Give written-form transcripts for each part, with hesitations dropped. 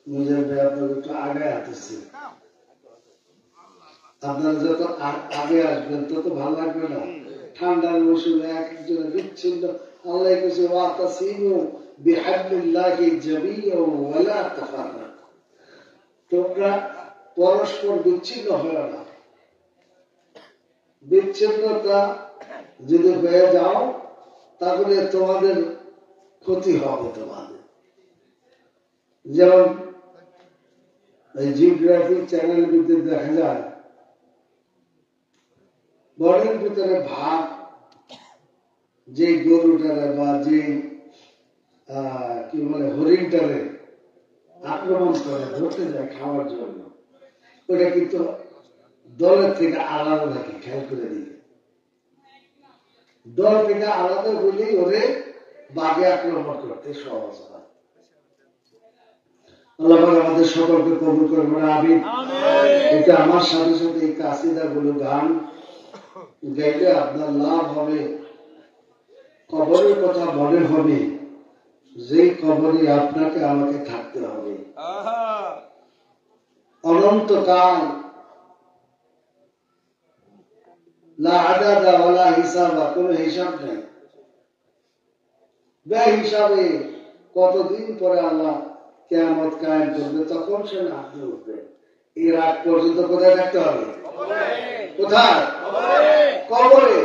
নিজের আপনার একটু আগে আসতেছে, আপনারা যত আগে আসবেন তত ভালো লাগবে না। ঠান্ডার মৌসুমে এক একজনের বিচ্ছিন্ন, আল্লাহ কাছে ওয়াতাসিমু বিহাবলিল্লাহি জামিআন ওয়া লা তাফাররাকু, তোমরা পরস্পর বিচ্ছিন্ন হও না। বিচ্ছিন্নতা যদি হয়ে যাও তাহলে তোমাদের ক্ষতি হবে। তোমাদের যেমন এই জিওগ্রাফি চ্যানেল ভিতরে দেখা যায় বনের ভিতরে ভাগ, যে গরুটারে বা যে কি বলে হরিণটারে আক্রমণ করে ধরতে যায় খাওয়ার জন্য, ওটা কিন্তু দলের থেকে আলাদা থাকে। খেয়াল করে দিই, দল থেকে আলাদা হলেই ওরে বাঘে আক্রমণ করতে সহজ হয়। আল্লাহ আমাদের সকলকে কবুল করবেন, আমিন। এটা আমার সাথে সাথে এই কাসিদা গুলো গান গাইলে আপনার লাভ হবে। কবরের কথা মনে হবে, যে কবরে আপনাকে আমাকে থাকতে হবে অনন্তকাল, লা আদাদা ওয়ালা হিসাবা, কোনো হিসাব নেই। বেহিসাবে কতদিন পরে আল্লাহ কিয়ামত কায়েম করবে, তখন সে নাচতে উঠবে। এর আগ পর্যন্ত কোথায় থাকতে হবে? কোথায়? কবরে।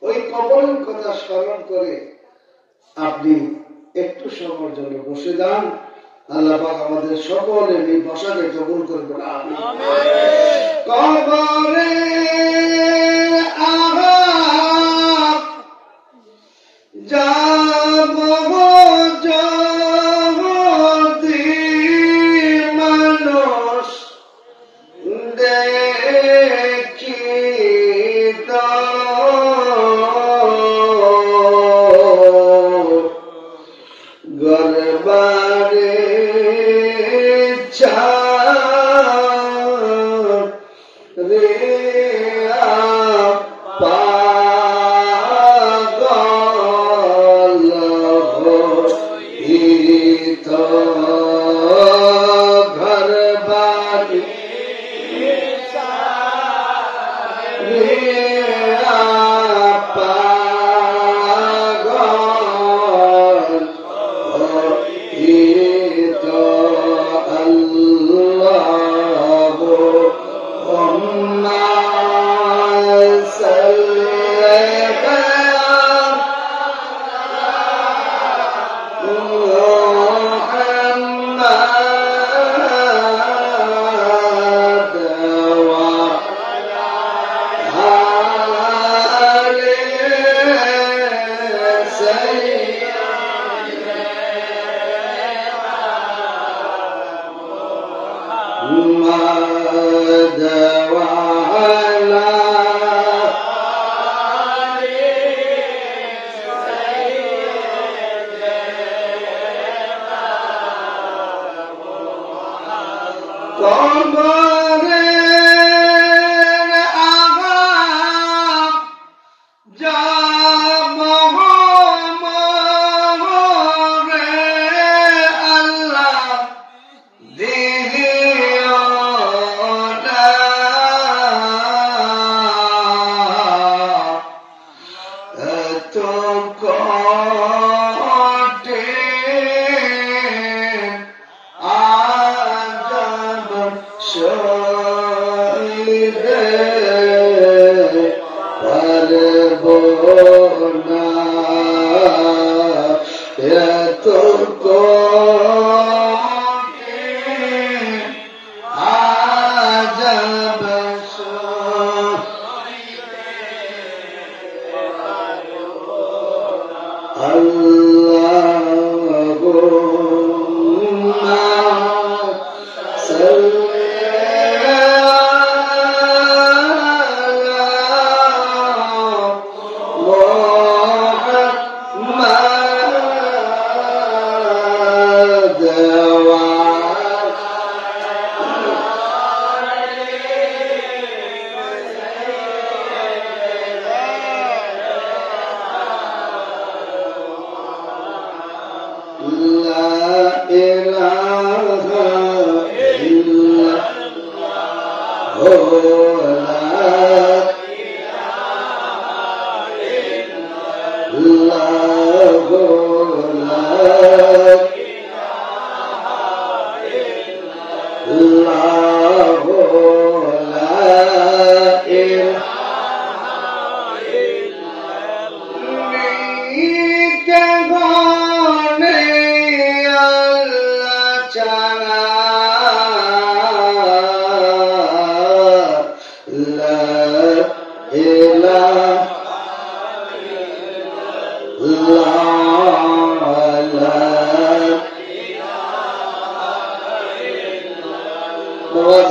ওই কবরের কথা স্মরণ করে আপনি একটু সময়ের জন্য বসে যান। আল্লাহ পাক আমাদের সকলের এই বসাকে কবুল করবেন, আমিন। কবরে যাব যদি মানুষ দেখিত, গরবারে রে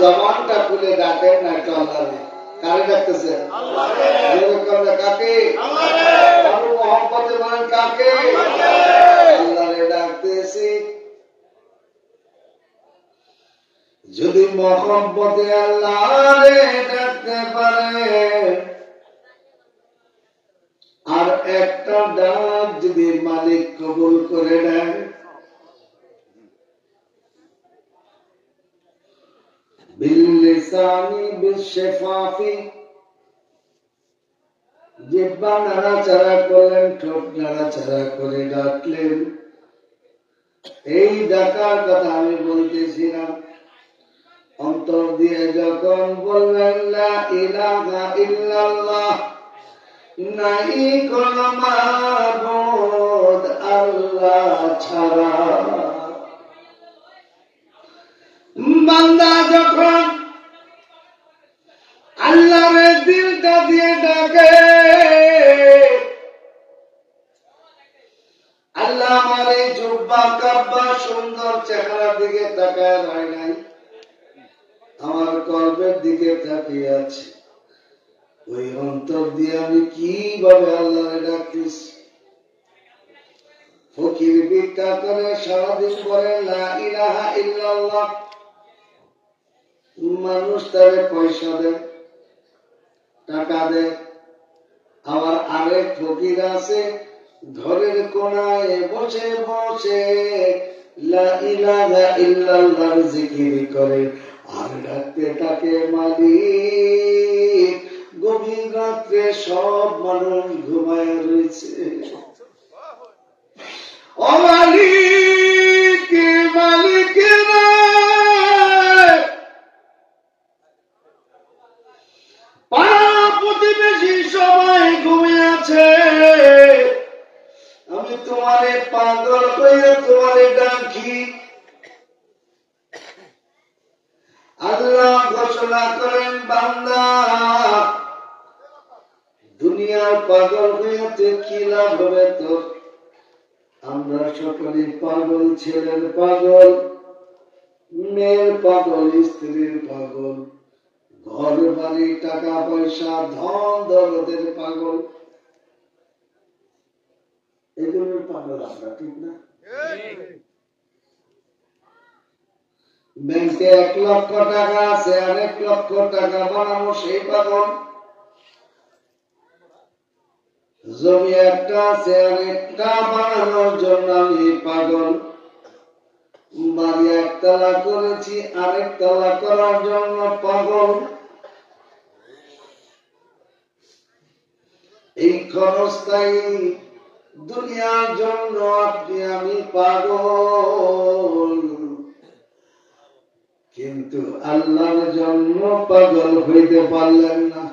জবানটা খুলে ডাকেন না একটু আল্লাহ কারে ডাকতেছে কাকে মহব্বতে বলেন কাকে আল্লাহরে ডাকতেছি যদি মহব্বতে আল্লাহরে ডাকতে পারে আর একটা ডাক যদি মালিক কবুল করে নেয় বিল্লিসানি বিশেফাফি জিহ্বা নাড়াচাড়া করলেন ঠোঁট নাড়াচাড়া করে ডাকলেন এই ডাকার কথা আমি বলতেছিলাম অন্তর দিয়ে যখন বললেন লা ইলাহা ইল্লাল্লাহ নাই কোনো মাবুদ আল্লাহ ছাড়া বান্দা যখন আল্লাহর দিলটা দিয়ে ডাকে আল্লাহ আমার এই জুব্বা কাব্বা সুন্দর চেহারার দিকে তাকায় হয় নাই আমার কল্পের দিকে তাকিয়ে আছে ওই অন্তর দিয়ে আমি কিভাবে আল্লাহরে ডাকতেছি ফকির ভিক্ষা করে সারাদিন বলে লা ইলাহা ইল্লাল্লাহ মানুষ তারে পয়সা দেয় টাকা দেয় আবার আরেক ফকির আছে ঘরের কোনায় বসে বসে লা ইলাহা ইল্লাল্লাহর জিকির করে আর ডাকতে থাকে মালিক গভীর রাত্রে সব মানুষ ঘুমায় রয়েছে ও মালিক মালিক প্রতিবেশী সবাই ঘুমিয়ে আছে আমি তোমারে পাগল হয়ে তোমারে ডাকি আল্লাহ ঘোষণা করেন বান্দা দুনিয়ার পাগল হইতে কি লাভ হবে তোর আমরা সকলে পাগল ছেলের পাগল মেয়ের পাগল স্ত্রীর পাগল ঘর বাড়ি টাকা পয়সা ধন দৌলতের পাগল এগুলোর পাগল আমরা ঠিক না ব্যাংকে 1 লক্ষ টাকা আছে আর 1 লক্ষ টাকা বানানো সেই পাগল জমি একটা আছে আর একটা বানানোর জন্য আমি পাগল বাড়ি একতলা করেছি আরেকতলা করার জন্য পাগল এই ক্ষণস্থায়ী দুনিয়ার জন্য আপনি আমি পাগল কিন্তু আল্লাহর জন্য পাগল হইতে পারলেন না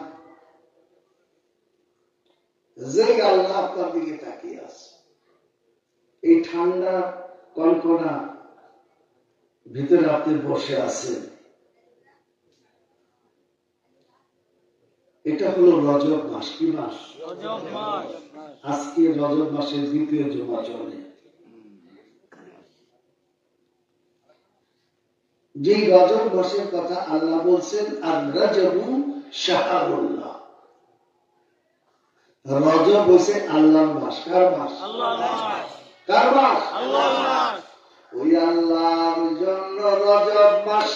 যে আল্লাহ আপনার দিকে তাকিয়ে আছে এই ঠান্ডা কনকনা ভিতরে আপনি বসে আছেন এটা হলো রজব মাস কি মাস আজকে রজব মাসের 2য় জুমা চলে যে রজব মাসের কথা আল্লাহ বলছেন আর রজবু শাহরুল্লাহ রজব হইছে আল্লাহর মাস কার মাস কার মাস ওই আল্লাহর জন্য রজব মাস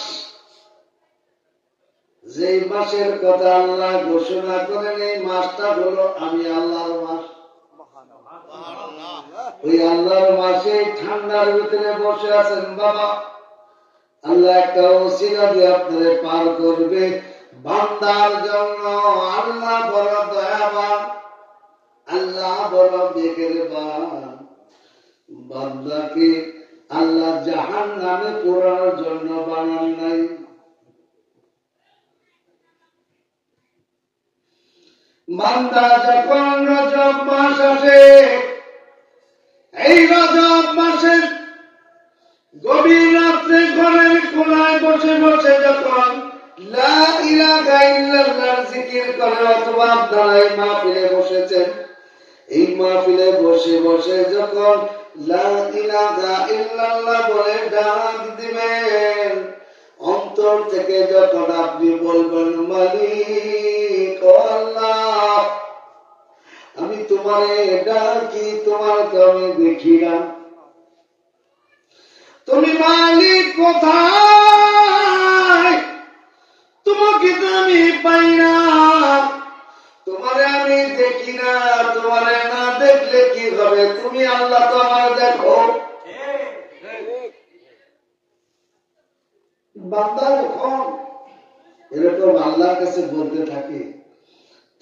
যে মাসের কথা আল্লাহ ঘোষণা করেন এই মাসটা হলো আমি আল্লাহর মাস ওই আল্লাহর মাসে ঠান্ডার ভিতরে বসে আছেন বাবা আল্লাহ একটা ওসিলা দিয়ে আপনারে পার করবে বান্দার জন্য আল্লাহ বড় দয়াবান, আল্লাহ বড় মেহেরবান। বান্দাকে আল্লাহ জাহান্নামে পোড়ানোর জন্য বানান নাই। বান্দা যখন রজব মাস আসে, এই রজব মাসে গভীর রাত্রে ঘরের কোনায় বসে বসে যখন লা ইলাহা ইল্লাল্লাহর জিকির করে অথবা আপনারা এই মাহফিলে বসেছেন, এই মাহফিলে বসে বসে যখন লা ইলাহা ইল্লাল্লাহ বলে ডাক দিবেন, অন্তর থেকে যখন আপনি বলবেন মালিক আল্লাহ, আমি তোমারে ডাকি, তোমাকে আমি দেখি না, তুমি মালিক কোথায়, তোমাকে তো আমি পাই না, তোমারে আমি দেখি না, তোমারে না দেখলে কি হবে, তুমি আল্লাহ তো আমার দেখো। বান্দা যখন এরকম আল্লাহর কাছে বলতে থাকে,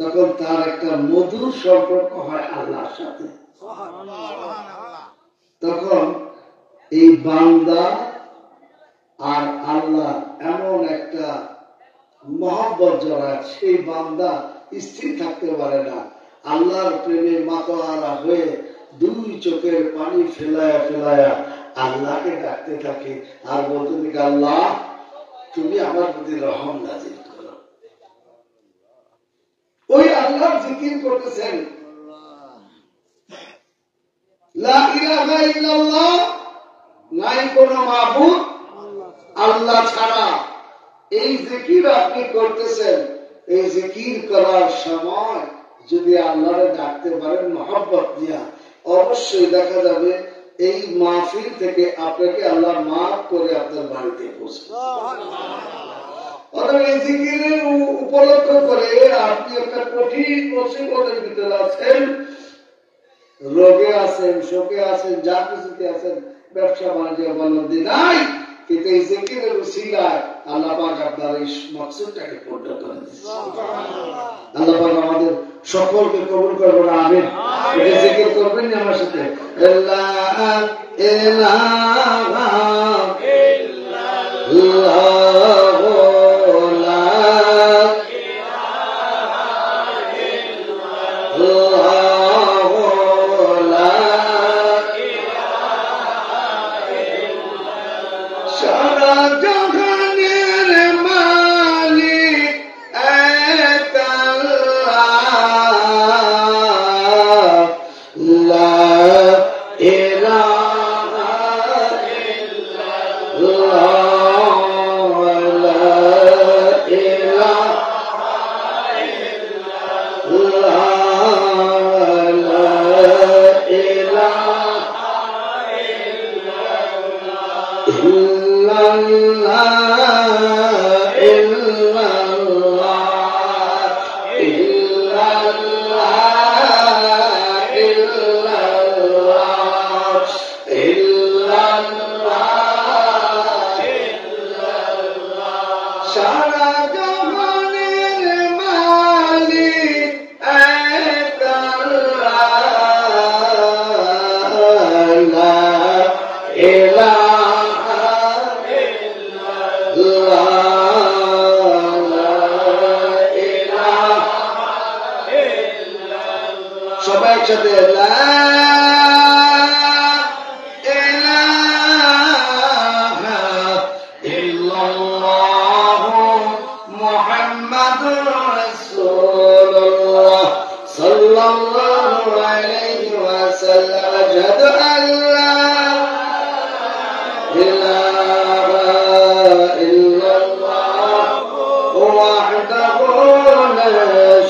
তখন তার একটা মধুর সম্পর্ক হয় আল্লাহর সাথে। তখন এই বান্দা আর আল্লাহ এমন একটা মহব্বত জড়ায়, সেই বান্দা স্থির থাকতে পারে না, আল্লাহর প্রেমে মাতোয়ারা হয়ে দুই চোখের পানি ফেলায়া ফেলায়া আল্লাহকে ডাকতে থাকে আর বলতে থাকে, আল্লাহ তুমি আমার প্রতি রহম নাজিল করো। ওই আল্লাহ জিকির করতেছেন, লা ইলাহা ইল্লাল্লাহ, নাই কোনো মাবুদ আল্লাহ ছাড়া। এই জিকির আপনি করতেছেন, এই জিকির করার সময় যদি আল্লাহরে ডাকতে পারেন মহব্বত দিয়া, অবশ্যই দেখা যাবে এই মাহফিল থেকে আপনাকে আল্লাহ মাফ করে আপনার বাড়িতে পৌঁছবে। এই জিকিরের উপলক্ষ করে আপনি একটা কঠিন মুসিবতের ভিতরে আছেন, রোগে আছেন, শোকে আছেন, যা কিছুতে আছেন, ব্যবসা বাণিজ্য বলন্দি নাই, কিন্তু এই জিকিরের উসিলায় আল্লাহ পাক আপনার এই মকসুদটাকে পূর্ণ করে দিচ্ছে। আল্লাহ পাক আমাদের সকলকে কবুল করবেন, আমিন। এটা জিকির করবেন না আমার সাথে, লা ইলাহা ইল্লাল্লাহু লা ইলাহা ইল্লাল্লাহ। সারা জাহানের মালিক এক আল্লাহ, লা ইলাহা ইল্লাল্লাহ, লা ইলাহা ইল্লাল্লাহ, লা ইলাহা ইল্লাল্লাহ, ইল্লাল্লাহ, ইল্লাল্লাহ, ইল্লাল্লাহ, ইল্লাল্লাহ। সারা জাহানের মালিক এক আল্লাহ, লা ইলাহা ইল্লাল্লাহ, লা ইলাহা ইল্লাল্লাহ। সবাই একসাথে লা ইলাহা ইল্লাল্লাহ মুহাম্মাদুর রাসূলুল্লাহ সাল্লাল্লাহু আলাইহি ওয়াসাল্লাম। আশহাদু আল্লা ইলাহা ইল্লাল্লাহ ওয়াহদাহু লা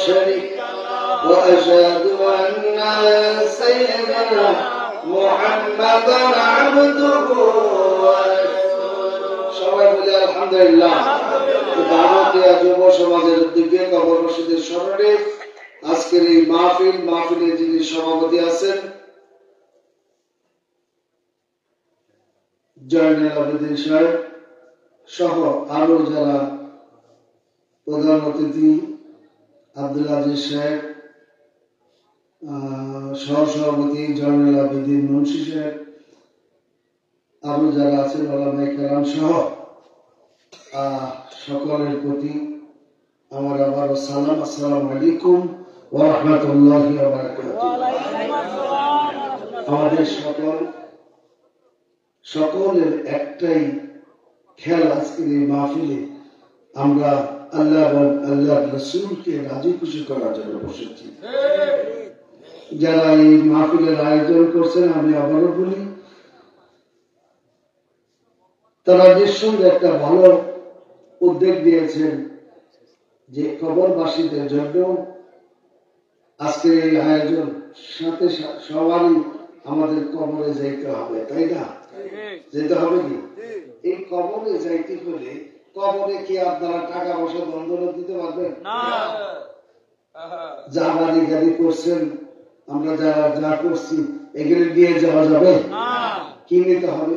শারীকা লাহু ওয়া আশহাদু আন্না সাইয়্যিদানা মুহাম্মাদান আবদুহু ওয়া রাসূলুহু। সবাই বলি আলহামদুলিল্লাহ। ভারতীয় যুব সমাজের উদ্যোগে কবর মসজিদের স্মরণে আজকের এই মাহফিলে যিনি সভাপতি আছেন জয়নুল আবেদিন সাহেব সহ আরো যারা প্রধান অতিথি আব্দুল আজিজ সাহেব, সহসভাপতি জয়নুল আবেদিন মুন্সি সাহেব, আরো যারা আছেন ওলামায়ে কেরাম সহ সকলের প্রতি আমার আবারও সালাম। আসসালামু আলাইকুম ওয়া রাহমাতুল্লাহি ওয়া বারাকাতুহু। আমাদের সকলের একটাই খেয়াল, আজকের এই মাহফিলে আমরা আল্লাহ এবং আল্লাহর রাসূলকে রাজি খুশি করার জন্য বসেছি। যারা এই মাহফিলের আয়োজন করছেন, আমি আবারও বলি, তারা নিঃসন্দেহে একটা ভালো উদ্যোগ দিয়েছেন যে কবরবাসীদের জন্য আজকের এই আয়োজন। সাথে সবারই আমাদের কবরে যাইতে হবে, তাই না? যেতে হবে কি? এই কবরে যাইতে হলে কবরে কি আপনারা টাকা পয়সা বন্ধন দিতে পারবেন? যা বাড়ি গাড়ি করছেন, আমরা যারা যা করছি এগুলো দিয়ে যাওয়া যাবে? কি নিতে হবে?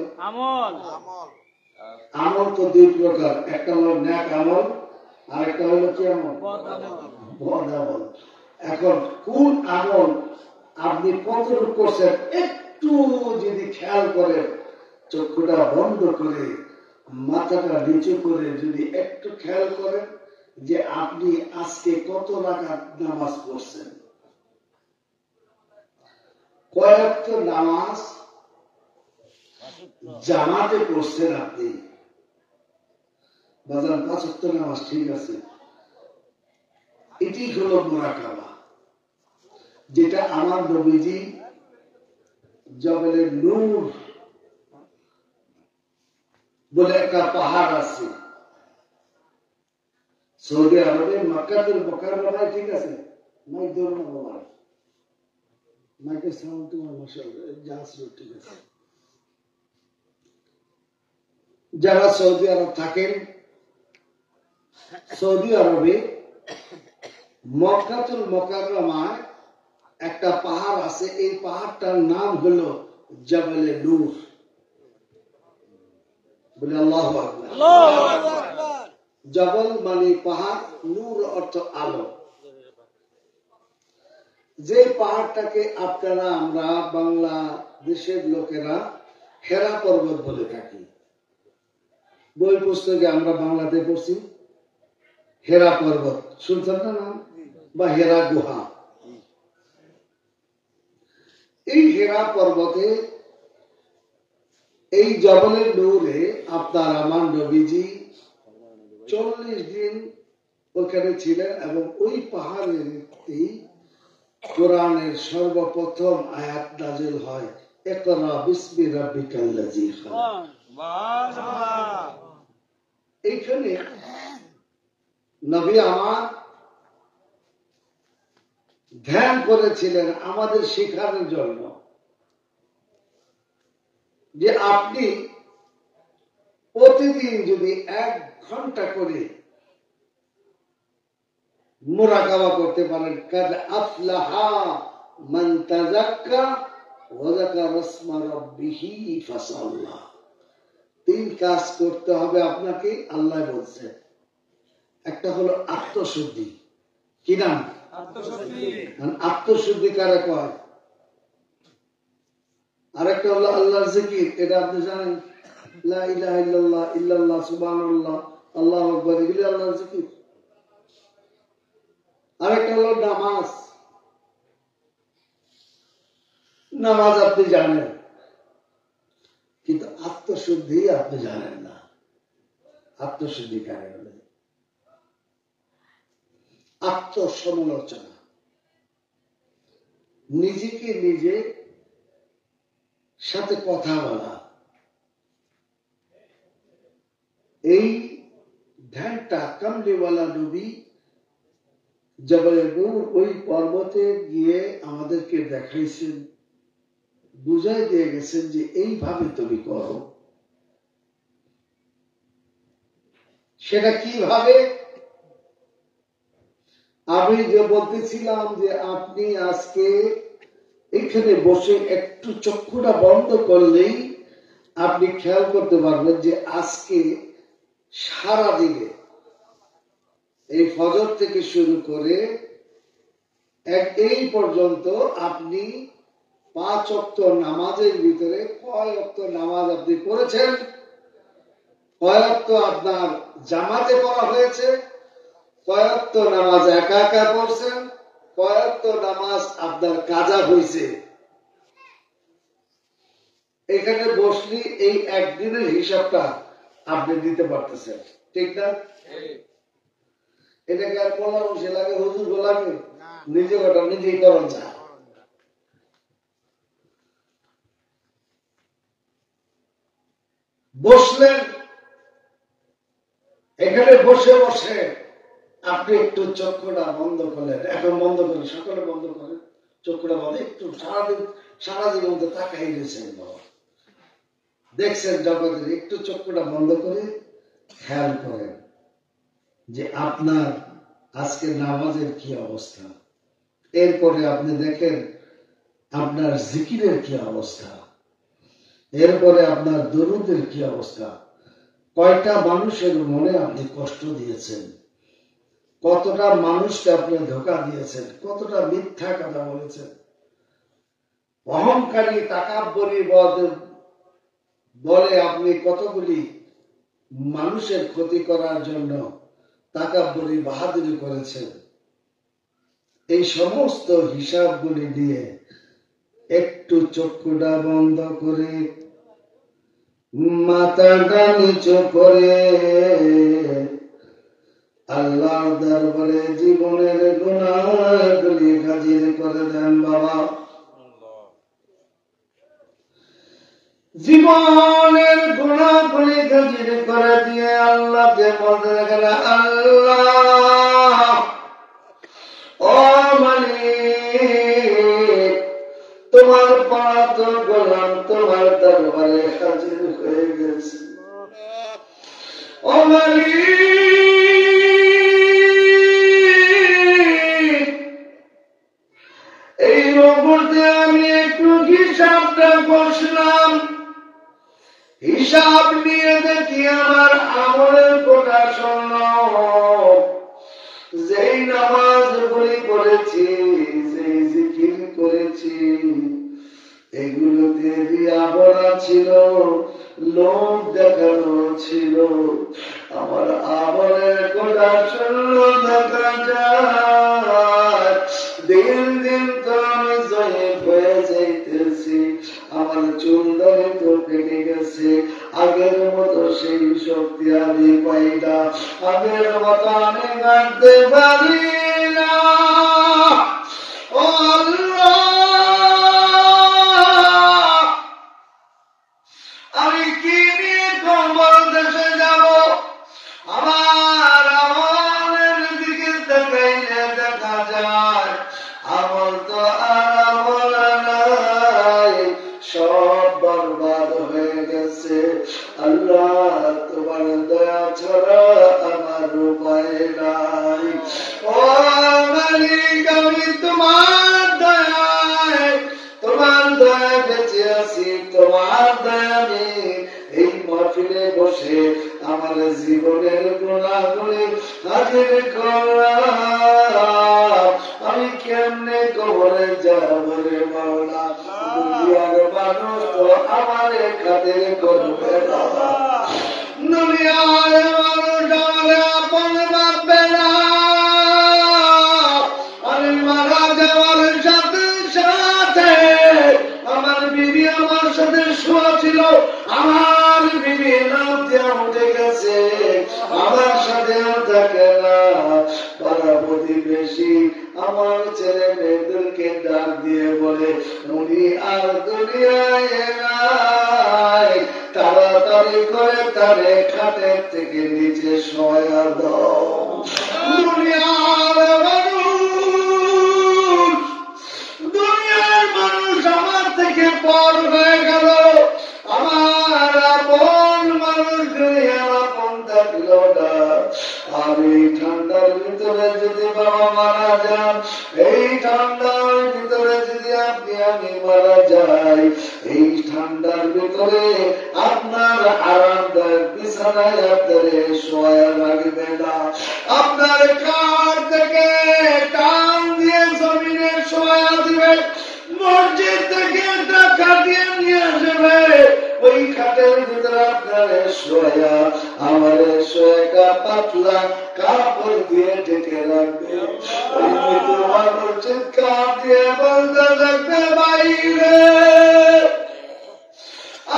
আমল তো দুই প্রকার, একটা হলো নেক আমল, আর একটা হলো কি আমল? বদ আমল। এখন কোন আমল আপনি কতটুকু করছেন একটু যদি খেয়াল করেন, চক্ষুটা বন্ধ করে মাথাটা নিচু করে যদি একটু খেয়াল করেন যে আপনি আজকে কত রাকাত নামাজ পড়ছেন, কয়েকটা নামাজ জামাতে পড়ছেন আপনি, বাজার ৫ ওয়াক্ত নামাজ, ঠিক আছে, এটি হলো মুরাকাবা, যেটা আমার নবীজি জবলে নূর বলে একটা পাহাড় আছে সৌদি আরবে, মক্কাতুল মুকাররমায়, ঠিক আছে, মাইক ধরো না বাবা, মাইকের সাউন্ড তোমার মাশাআল্লাহ যা আছে ঠিক আছে। যারা সৌদি আরব থাকেন, সৌদি আরবে মক্কাতুল মুকাররমায় একটা পাহাড় আছে, এই পাহাড়টার নাম হলো জবলে নূর। বলে আল্লাহু আকবার। জবল মানে পাহাড়, নূর অর্থ আলো। যে পাহাড়টাকে আপনারা, আমরা বাংলাদেশের লোকেরা হেরা পর্বত বলে থাকি, বই পুস্তকে আমরা বাংলাতে পড়ছি হেরা পর্বত, শুনছেন না নাম? বা হেরা গুহা। এই হেরা পর্বতে, এই জবলের নূরে আপনার আমার নবীজি 40 দিন ওখানে ছিলেন, এবং ওই পাহাড়ের কোরআনের সর্বপ্রথম আয়াত নাযিল হয়, ইকরা বিসমি রাব্বিকাল্লাযী খালাক। এইখানে নবী আমার ধ্যান করেছিলেন আমাদের শেখানোর জন্য যে আপনি প্রতিদিন যদি 1 ঘন্টা করে মুরাকাবা করতে পারেন, কাদ আফলাহা মান তাযাক্কা ওয়া যাকারা ইসমা রাব্বিহি ফাসাল্লা। 3 কাজ করতে হবে আপনাকে, আল্লাহ বলছে। একটা হলো আত্মশুদ্ধি। কি নাম? আত্মশুদ্ধি। আত্মশুদ্ধি কারে কয়? আরেকটা হলো আল্লাহর জিকির, এটা আপনি জানেন, লা ইলাহা ইল্লাল্লাহ, ইল্লাল্লাহ, সুবহানাল্লাহ, আল্লাহু আকবার, এগুলি আল্লাহর জিকির। আরেকটা হলো নামাজ। নামাজ আপনি জানেন, কিন্তু আত্মশুদ্ধি আপনি জানেন না। আত্মশুদ্ধি কারে বলে? আত্মসমালোচনা, নিজেকে নিজে সাথে কথা বলা। এই ধ্যানটা কামলিওয়ালা নবী জবলে নূর ওই পর্বতে গিয়ে আমাদেরকে দেখাইছেন, বুঝাই দিয়ে গেছেন যে এইভাবে তুমি করো। সেটা কিভাবে? আমি যে বলতেছিলাম যে আপনি আজকে এখানে বসে একটু চক্ষুটা বন্ধ করলেই আপনি খেয়াল করতে পারবেন যে আজকে সারা দিনে এই ফজর থেকে শুরু করে এই পর্যন্ত আপনি 5 ওয়াক্ত নামাজের ভিতরে কয় ওয়াক্ত নামাজ আপনি পড়েছেন, কয় ওয়াক্ত আপনার জামাতে পড়া হয়েছে, কয় ওয়াক্ত নামাজ একা একা পড়ছেন, কয় ওয়াক্ত নামাজ আপনার কাজা হয়েছে। এখানে বসলি এই একদিনের হিসাবটা আপনি দিতে পারতেছেন, ঠিক না? এটাকে আর বলা বসে লাগে, হুজুর লাগে, নিজে ওটা নিজেই করেন যায়। বসলেন, এখানে বসে বসে আপনি একটু চক্ষুটা বন্ধ করলেন, এখন বন্ধ করেন, সকালে বন্ধ করেন, চক্ষুটা বন্ধ, একটু সারা জীবন তো তাকাই দিয়েছেন, বাবা দেখছেন জগতের, একটু চক্ষুটা বন্ধ করে খেয়াল করেন যে আপনার আজকে নামাজের কি অবস্থা। এরপরে আপনি দেখেন আপনার জিকিরের কি অবস্থা, এরপরে আপনার দরুদের কি অবস্থা, কয়টা মানুষের মনে আপনি কষ্ট দিয়েছেন, কতটা মানুষকে আপনি ধোঁকা দিয়েছেন, কতটা মিথ্যা কথা বলেছেন, অহংকারী তাকাব্বরী বলে আপনি কতগুলি মানুষের ক্ষতি করার জন্য তাকাব্বরী বাহাদুরি করেছেন। এই সমস্ত হিসাবগুলি দিয়ে একটু চক্ষুটা বন্ধ করে মাথাটা নিচু করে আল্লাহর দরবারে জীবনের গুনাহগুলি হাজির করে দেন। বাবা, জীবনের গুনাহগুলি হাজির করে দিয়ে আল্লাহকে বলতে গেলে, আল্লাহ ও মালিক, তোমার পাত গোলাম তোমার দরবারে হাজির হয়ে গেছে। ও মালিক, এই মুহূর্তে আমি একটু হিসাবটা বসলাম, হিসাব নিয়ে দেখি আমার আমলের কথা শূন্য। যেই নামাজ গুলি করেছি, যেই জিকির করেছি, এগুলোতে রিয়া ভরা ছিল, লোক দেখানো ছিল। আমার আমলের কথা শূন্য দেখা যায়। দিন দিন তো আমি জয়ীফ হয়ে যাইতেছি, আমার চুল দাড়ি তো কেটে গেছে, আগের মতো সেই শক্তি আমি পাই না, আগের মতো আমি কাটতে পারি না। ও আল্লাহ, আমি কি নিয়ে কবর দেশে যাব? আমার আমলের দিকে তাকাইলে দেখা যায় আমল তো আর আমল নাই, সব বরবাদ হয়ে গেছে। আল্লাহ, তোমার দয়া ছাড়া আমার উপায় নাই। ও মালিক, আমি তোমার দয়ায় বেঁচে আছি, তোমার দয়া নেই। এই মাহফিলে বসে আমার জীবনের গুনাহগুলি হাজির করলাম। আমি কেমনে কবরে যাব রে মাওলা? দুনিয়ার মানুষ তো আমার খাতির করবে না, দুনিয়ার মানুষ আমার আপন ভাববে না। আমি মারা যাওয়ার সাথে সাথে আমার বিবি আমার সাথে শোয়া ছিল, আমার বিবি নাম দিয়ে উঠে গেছে, আমার সাথে থাকে না। পাড়া প্রতিবেশী আমার ছেলে মেয়েদেরকে ডাক দিয়ে বলে, উনি আর দুনিয়ায় নাই, তাড়াতাড়ি করে তারে খাটের থেকে নিচে শোয়া দাও। দুনিয়ার মানুষ আমার থেকে পর হয়ে গেল, আমার আপন মানুষ দুনিয়ার আপন থাকল না। আর এই ঠান্ডার ভিতরে যদি বাবা মারা যান, এই ঠান্ডার ভিতরে যদি আপনি আমি মারা যাই, এই ঠান্ডার ভিতরে আপনার আরামদায়ক বিছানায় আপনারে শোয়া লাগবে না, আপনার কাঠ থেকে টান দিয়ে জমিনে শোয়া দিবে, মসজিদ থেকে একটা খাটিয়ে নিয়ে আসবে, ওই খাটের ভিতরে আপনারে শোয়া আমার শোয়া পাতলা কাপড় দিয়ে ঢেকে রাখবে। ওই মৃত মানুষ চিৎকার দিয়ে বলতে থাকবে, বাইরে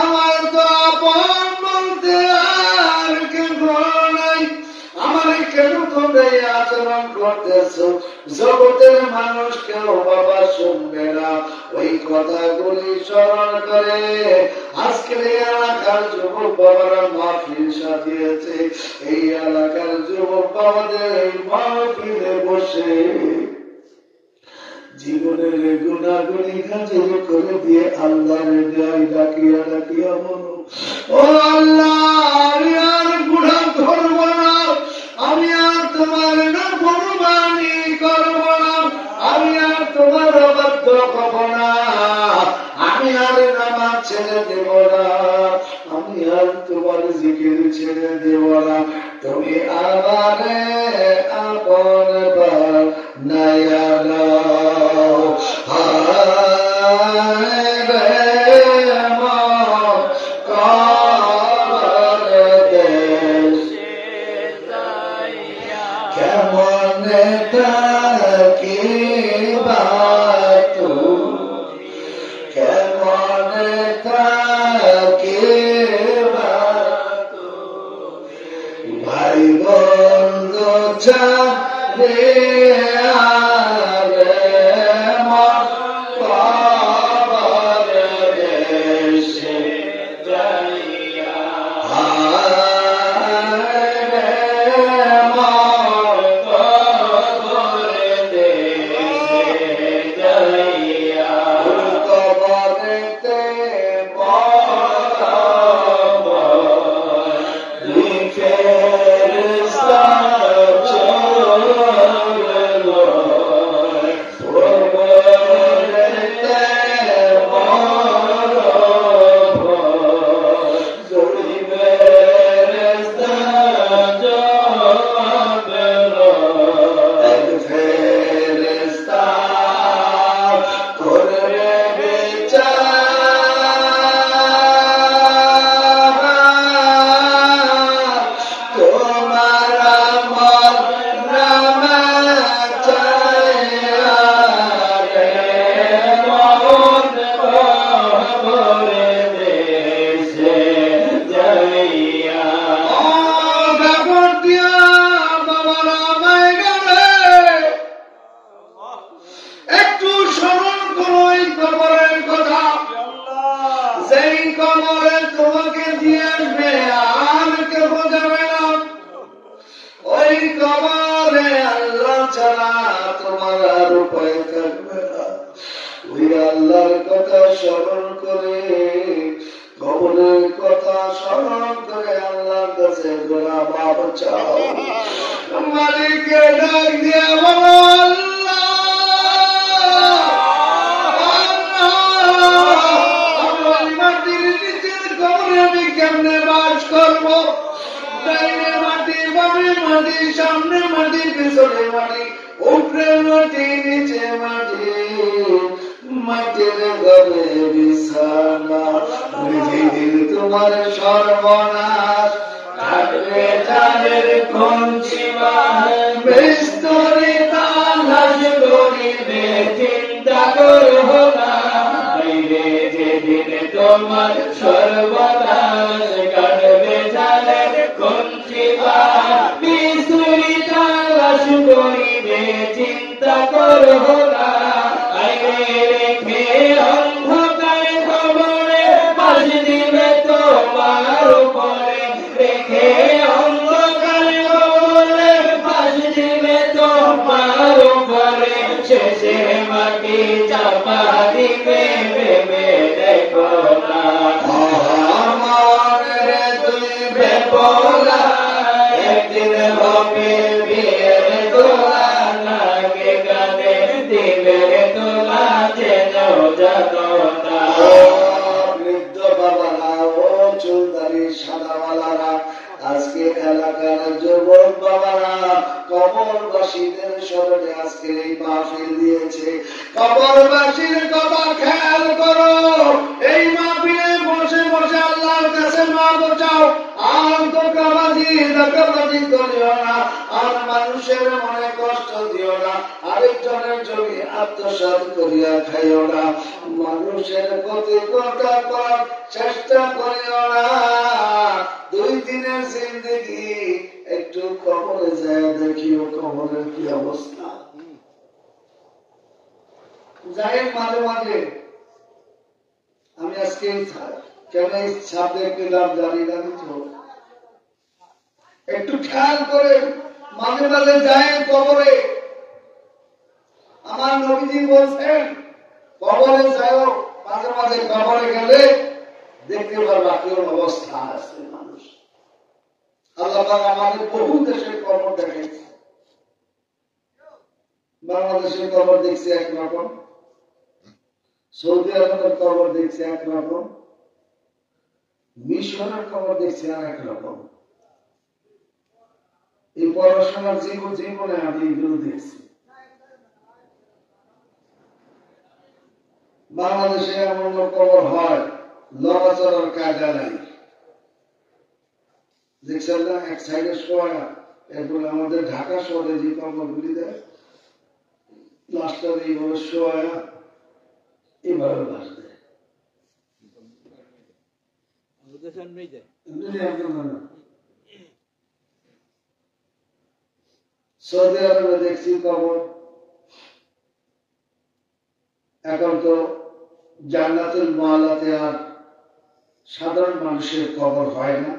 আমার তো আপন বলতে আর কেউ নাই, আমার কেন তোমরা আচরণ করতেছ? জগতের মানুষ কেউ বাবা শুনবে না। ওই কথাগুলি স্মরণ করে আজকের এই এলাকার যুবক বাবারা মাহফিল সাজিয়েছে। এই এলাকার যুবক বাবাদের এই মাহফিলে বসে জীবনের গুণাগুলি হাজির করে দিয়ে আল্লাহর ডাকিয়া ডাকিয়া বলো, ও আল্লাহ আমি আর গুনাহ করব না, আমি আর তোমার নাফরমানি করব না, আমি আর তোমার অবাধ্য হব না, আমি আর নামাজ ছেড়ে দেব না, আমি আর তোমার জিকির ছেড়ে দেব না, তুমি আমারে আপন বানায়া নাও। হায় রে মন কার দেশে যাইয়া কেমন থাকিবা তুমি, কেমন থাকিবা তুমি, ভাই বন্ধু ছাড়ে কবির বিয়ের দোলা নাকে কানে দিলে দোলা যেন যাদতা। বৃদ্ধ বাবারা ও চুলদারি সাদাওয়ালারা, আজকে এলাকার যুবক বাবারা কবরবাসীদের স্মরণে আজকে এই মাহফিল দিয়েছে। কবরবাসীর কথা খেয়াল করো। এই মাহফিলে বসে বসে আল্লাহর কাছে মাফ চাও। আর ধোঁকাবাজি করিও না, আর মানুষের মনে কষ্ট দিও না, আরেকজনের জমি আত্মসাৎ করিয়া খাইও না, মানুষের ক্ষতি করার চেষ্টা করিও না। 2 দিনের জিন্দেগি একটু কবরে যায় দেখিও কবরের কি অবস্থা। যাই মাঝে মাঝে আমি আজকে কেন এই ছাদে পেলাম জানি না, একটু খেয়াল করে মাঝে মাঝে যায় কবরে। আমার নবীজি বলছেন কবরে যাও, মাঝে মাঝে কবরে গেলে দেখতে পারবা কেউ অবস্থা আছে মানুষ। আল্লাহ পাক আমাদের বহু দেশের কবর দেখাইছে। বাংলাদেশের কবর দেখছি একরকম, সৌদি আরবের কবর দেখছি একরকম, মিশরের কবর দেখছি আর একরকম। এই পড়াশোনার জীবনে আমি এগুলো দেখছি। বাংলাদেশে এমন কবর হয় লড়াচড়ার কায়দা নাই, দেখছেন না, এক সাইডে শোয়া। এরপরে আমাদের ঢাকা শহরে যে কবরগুলি দেয় প্লাস্টার এইভাবে শোয়া, এইভাবে বাস দেয়। সৌদি আরবে দেখছি কবর। এখন তো জান্নাতুল মুআল্লাতে আর সাধারণ মানুষের কবর হয় না।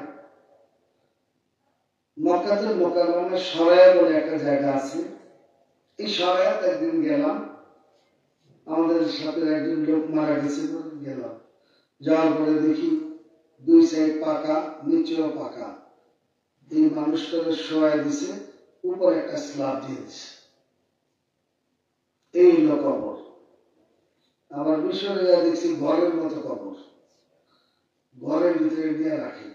মক্কাতুল মুকাররমায় সরায়া বলে একটা জায়গা আছে। এই সরায়াতে একদিন গেলাম, আমাদের সাথে একজন লোক মারা গেছে, গেলাম। যাওয়ার পরে দেখি 2 সাইড পাকা, নিচেও পাকা। এই মানুষটাকে শোয়া দিছে, উপরে একটা স্ল্যাব দিয়ে দিছে। এই হলো কবর। আবার মিশরে দেখছি ঘরের মতো কবর, ঘরের ভিতরে দিয়ে রাখে।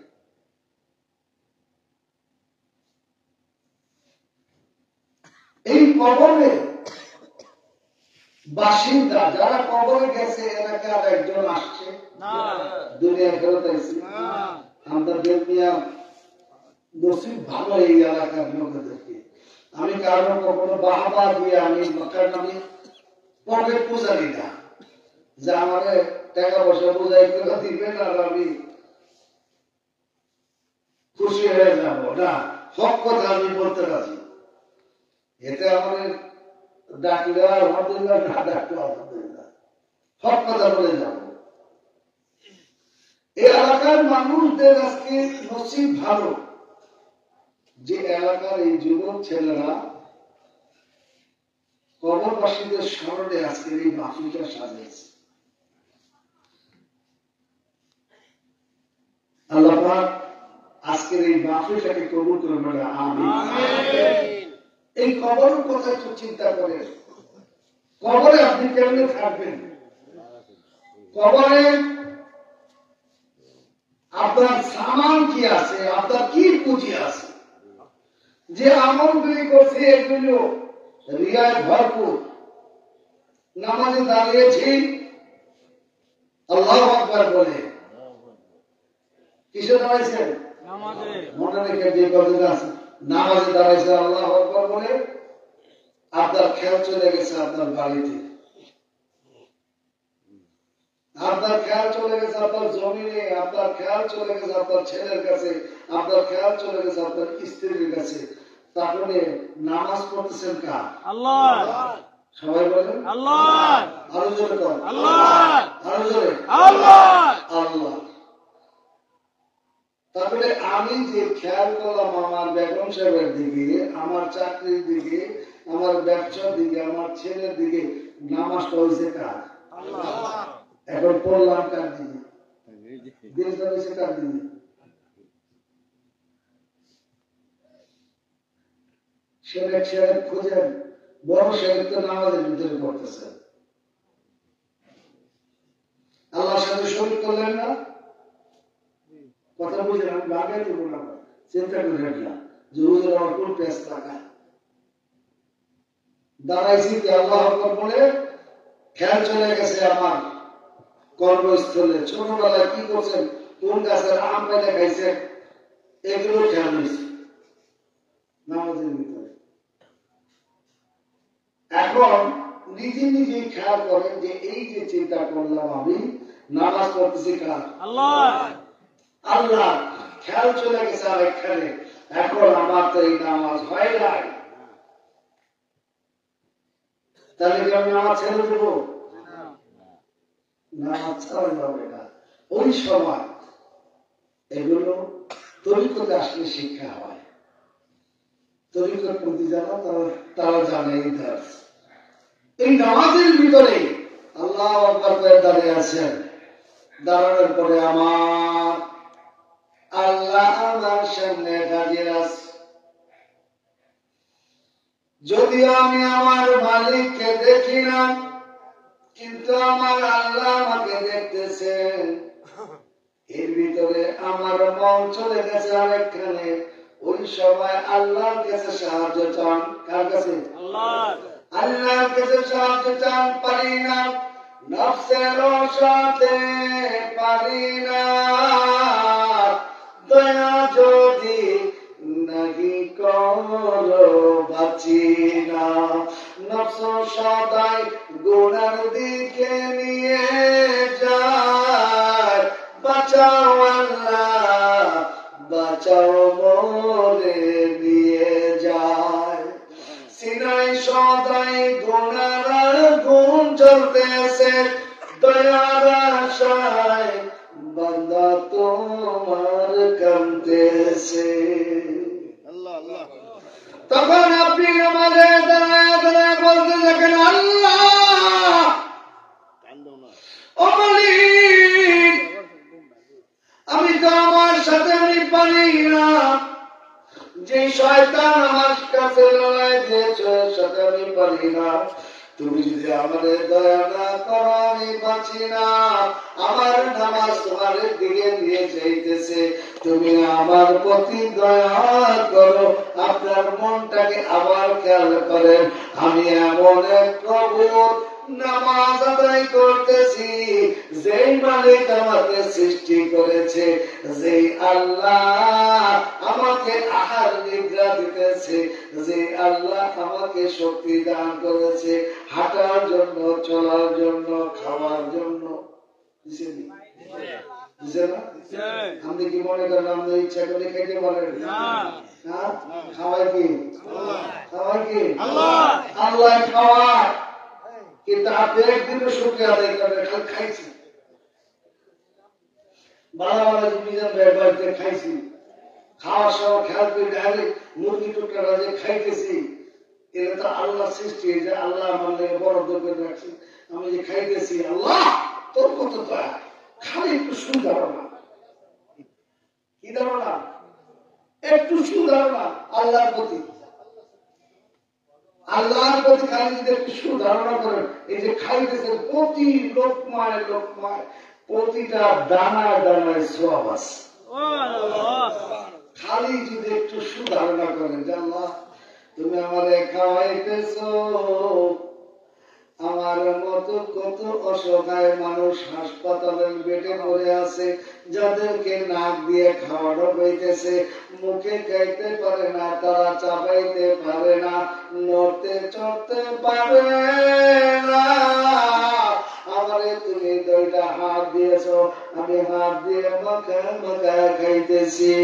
এই কবরে বাসিন্দা যারা কবরে গেছে এলাকার একজন আসছে দুনিয়া ফেরত আইছে। আমরা দেখিয়া নসিব ভালো এই এলাকার লোকেদেরকে। আমি কারো কখনো বাহাবা দিয়ে আমি মক্কার নামে পকেট পূজারি না, যে আমাদের টাকা পয়সা পূজাই করে দিবেন আর আমি খুশি হয়ে যাব না। হক কথা আমি বলতে রাজি। এতে আমাদের ডাকলে আলহামদুলিল্লাহ, না ডাকলে আলহামদুলিল্লাহ, হক কথা বলে যাব। এই এলাকার মানুষদের আজকে নসিব ভালো যে এলাকার এই যুবক ছেলেরা কবরবাসীদের স্মরণে আজকের এই মাহফিলটা সাজিয়েছে। আল্লাহ পাক আজকের এই মাহফিলটাকে কবুল করে বলে আমিন। এই কবরের কথা একটু চিন্তা করে, কবরে আপনি কেমনে থাকবেন, কবরে আপনার সামান কি আছে, আপনার কি পুঁজি আছে, যে আমলগুলি করছে এগুলো রিয়ায় ভরপুর। নামাজে দাঁড়িয়েছি আল্লাহু আকবার বলে, কিসে দাঁড়াইছেন? মনে রেখে যে কথাটা আছে, নামাজে দাঁড়াইছে আল্লাহু আকবার বলে, আপনার খেয়াল চলে গেছে আপনার বাড়িতে, আপনার খেয়াল চলে গেছে আপনার জমিনে, আপনার খেয়াল চলে গেছে আপনার ছেলের কাছে, আপনার খেয়াল চলে গেছে আপনার স্ত্রীর কাছে। তাহলে নামাজ পড়তেছেন কার? আল্লাহ। সবাই বলেন আল্লাহ। আরো জোরে কর আল্লাহ, আরো জোরে আল্লাহ, আল্লাহ। তাহলে আমি যে খেয়াল করলাম আমার বেগম সাহেবের দিকে, আমার চাকরির দিকে, আমার ব্যবসার দিকে, আমার ছেলের দিকে, নামাজটা হয়েছে কার? আল্লাহ। এখন পড়লাম কার দিকে? দিলটা হয়েছে কার দিকে? সেরেক সেরেক খুঁজেন, বড় সেরেক তো নামাজের ভিতরে করতেছেন। আল্লাহর সাথে শরীক করলেন না, কথা বুঝলেন? আমি বাগাই দেবো না, চিন্তা করেন না যে হুজুর আমার কোন পেঁচ টাকা দাঁড়াইছি কি আল্লাহ আকবার বলে খেয়াল চলে গেছে আমার কর্মস্থলে। ছোটবেলায় কি করছেন, কোন গাছের আম পেলে খাইছেন, এগুলো খেয়াল হয়েছে নামাজের ভিতরে। এখন নিজে নিজেই খেয়াল করেন যে এই যে চিন্তা করলাম আমি নামাজ পড়তেছি কার? আল্লাহ। আল্লাহ খেয়াল চলে গেছে আরেকখানে, এখন আমার তো এই নামাজ হয় নাই, তাহলে কি আমি নামাজ ছেড়ে দেবো? নামাজ ছাড়া যাবে না। ওই সময় এগুলো তরিকতে আসলে শিক্ষা হয়। তরিকত প্রতি যারা তারা জানে এই দাস। এই নামাজের ভিতরে আল্লাহ আকবার করে দাঁড়িয়ে আছেন, দাঁড়ানোর পরে আমার আল্লাহ আমার সামনে হাজির আছে। যদিও আমি আমার মালিককে দেখি না, কিন্তু আমার আল্লাহ আমাকে দেখতেছেন। এর ভিতরে আমার মন চলে গেছে আরেকখানে। ওই সময় আল্লাহর কাছে সাহায্য চান। কার কাছে? আল্লাহর কাছে সাহায্য চান। পারি না, নফসের সাথে পারি না, দয়া যদি নাহি করো বাঁচি না। নফস সদাই গুনার দিকে নিয়ে যায়, বাঁচাও আল্লাহ বাঁচাও মোরে নিয়ে যায়। সিনাই সদাই গুনার গুণ চলতেছে, দয়ার আশায় বান্দা তোমার কাঁদতেছে। তখন আপনি আমাদের দাঁড়ায় দাঁড়ায় বলতে থাকেন, আল্লাহ ও মালিক, আমি তো আমার সাথে আমি পারি না, যে শয়তান আমার কাছে লড়াই দিয়েছে সাথে আমি পারি না। তুমি যদি আমাদের দয়া না করো আমি বাঁচি না। আমার নামাজ তোমার দিকে নিয়ে যাইতেছে, তুমি আমার প্রতি দয়া করো। আপনার মনটাকে আবার খেয়াল করেন, আমি এমন এক প্রভুর নামাজ আদায় করতেছি যেই মালিক আমাকে সৃষ্টি করেছে, যেই আল্লাহ আমাকে আহার নিদ্রা দিতেছে, যে আল্লাহ আমাকে শক্তি দান করেছে হাঁটার জন্য, চলার জন্য, খাওয়ার জন্য। আপনি কি মনে করেন আপনি ইচ্ছা করে খেতে পারেন? খাওয়াই কি? খাওয়াই কি? আল্লাহ খাওয়ায়, কিন্তু আপনি একদিনও শুক্রিয়া আদায় করেন। খাইছি বালা বালা বাড়িতে খাইছি, খাওয়ার সময় খেয়াল করে ডাইরেক্ট মুরগি টুকরা যে খাইতেছি, এটা তো আল্লাহ সৃষ্টি, যে আল্লাহ আমার লেগে বরাদ্দ করে রাখছি। আমি যে খাইতেছি, আল্লাহ তোর কত দয়া, খালি একটু সুধারণা। কি ধারণা? একটু সুধারণা আল্লাহর প্রতি। আল্লাহর প্রতি খালি যদি একটু সুধারণা করেন, এই যে খাইতেছেন প্রতি লোকমায় লোকমায়, প্রতিটা দানায় দানায় সওয়াব আছে। খালি যদি একটু সুধারণা করেন যে আল্লাহ তুমি আমারে খাওয়াইতেছো, আমার মতো কত অসহায় মানুষ হাসপাতালের বেডে পড়ে আছে, যাদেরকে নাক দিয়ে খাওয়ানো হইতেছে, মুখে খাইতে পারে না, তারা চাবাইতে পারে না, নড়তে চড়তে পারে না। আমারে তুমি দুইটা হাত দিয়েছ, আমি হাত দিয়ে মাখা মাখা খাইতেছি,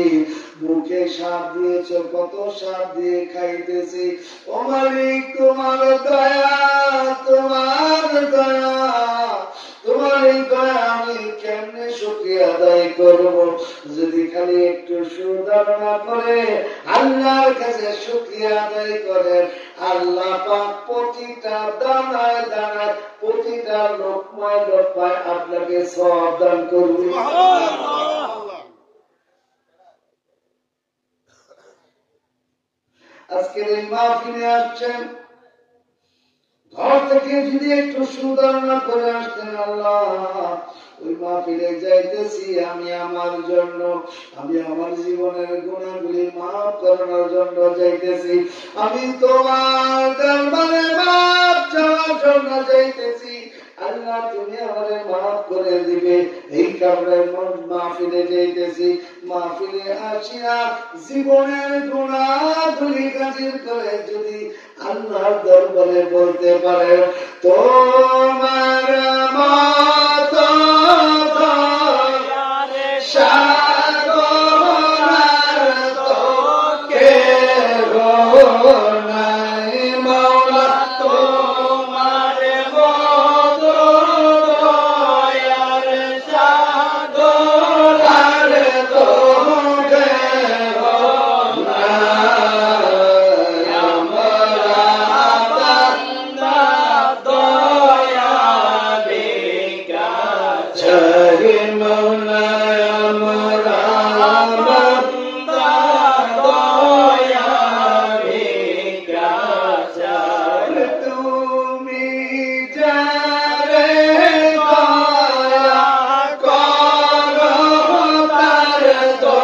মুখে স্বাদ দিয়েছ, কত স্বাদ দিয়ে খাইতেছি। ও মালিক তোমার দয়া, তোমার দয়া, তোমার এই দয়া আমি কেমনে শুকরিয়া আদায় করব? যদি খালি একটু সুধারণা করে আল্লাহর কাছে শুকরিয়া আদায় করেন, আল্লাহ পাক প্রতিটা দানায় দানায়, প্রতিটা লোকমায় লোকমায় আপনাকে সওয়াব দান করবে। আজকের এই মাহফিলে আসছেন, ঘর থেকে যদি একটু সুধারণা করে আসতেন, আল্লাহ ওই মাহফিলে যাইতেছি আমি আমার জন্য, আমি আমার জীবনের গুণাগুলি মাফ করানোর জন্য যাইতেছি, আমি তোমার দরবারে মাফ চাওয়ার জন্য যাইতেছি, আল্লাহ তুমি আমারে মাফ করে দিবে। এই কারণে মাহফিলে যাইতেছি, মাহফিলে আসিয়া জীবনের গুনাহগুলি গাজির করে যদি আল্লাহর দরবারে বলতে পারে তোমার মতো সাগর তো কেহ নাই মাওলা, তোমার মতো দয়ার সাগর আর তো কেহ নাই, আমরা বান্দা দয়া বিকাশ মাওলা, আমরা বান্দা দয়া বিকাশ, তুমি যারে দয়া করো তার তো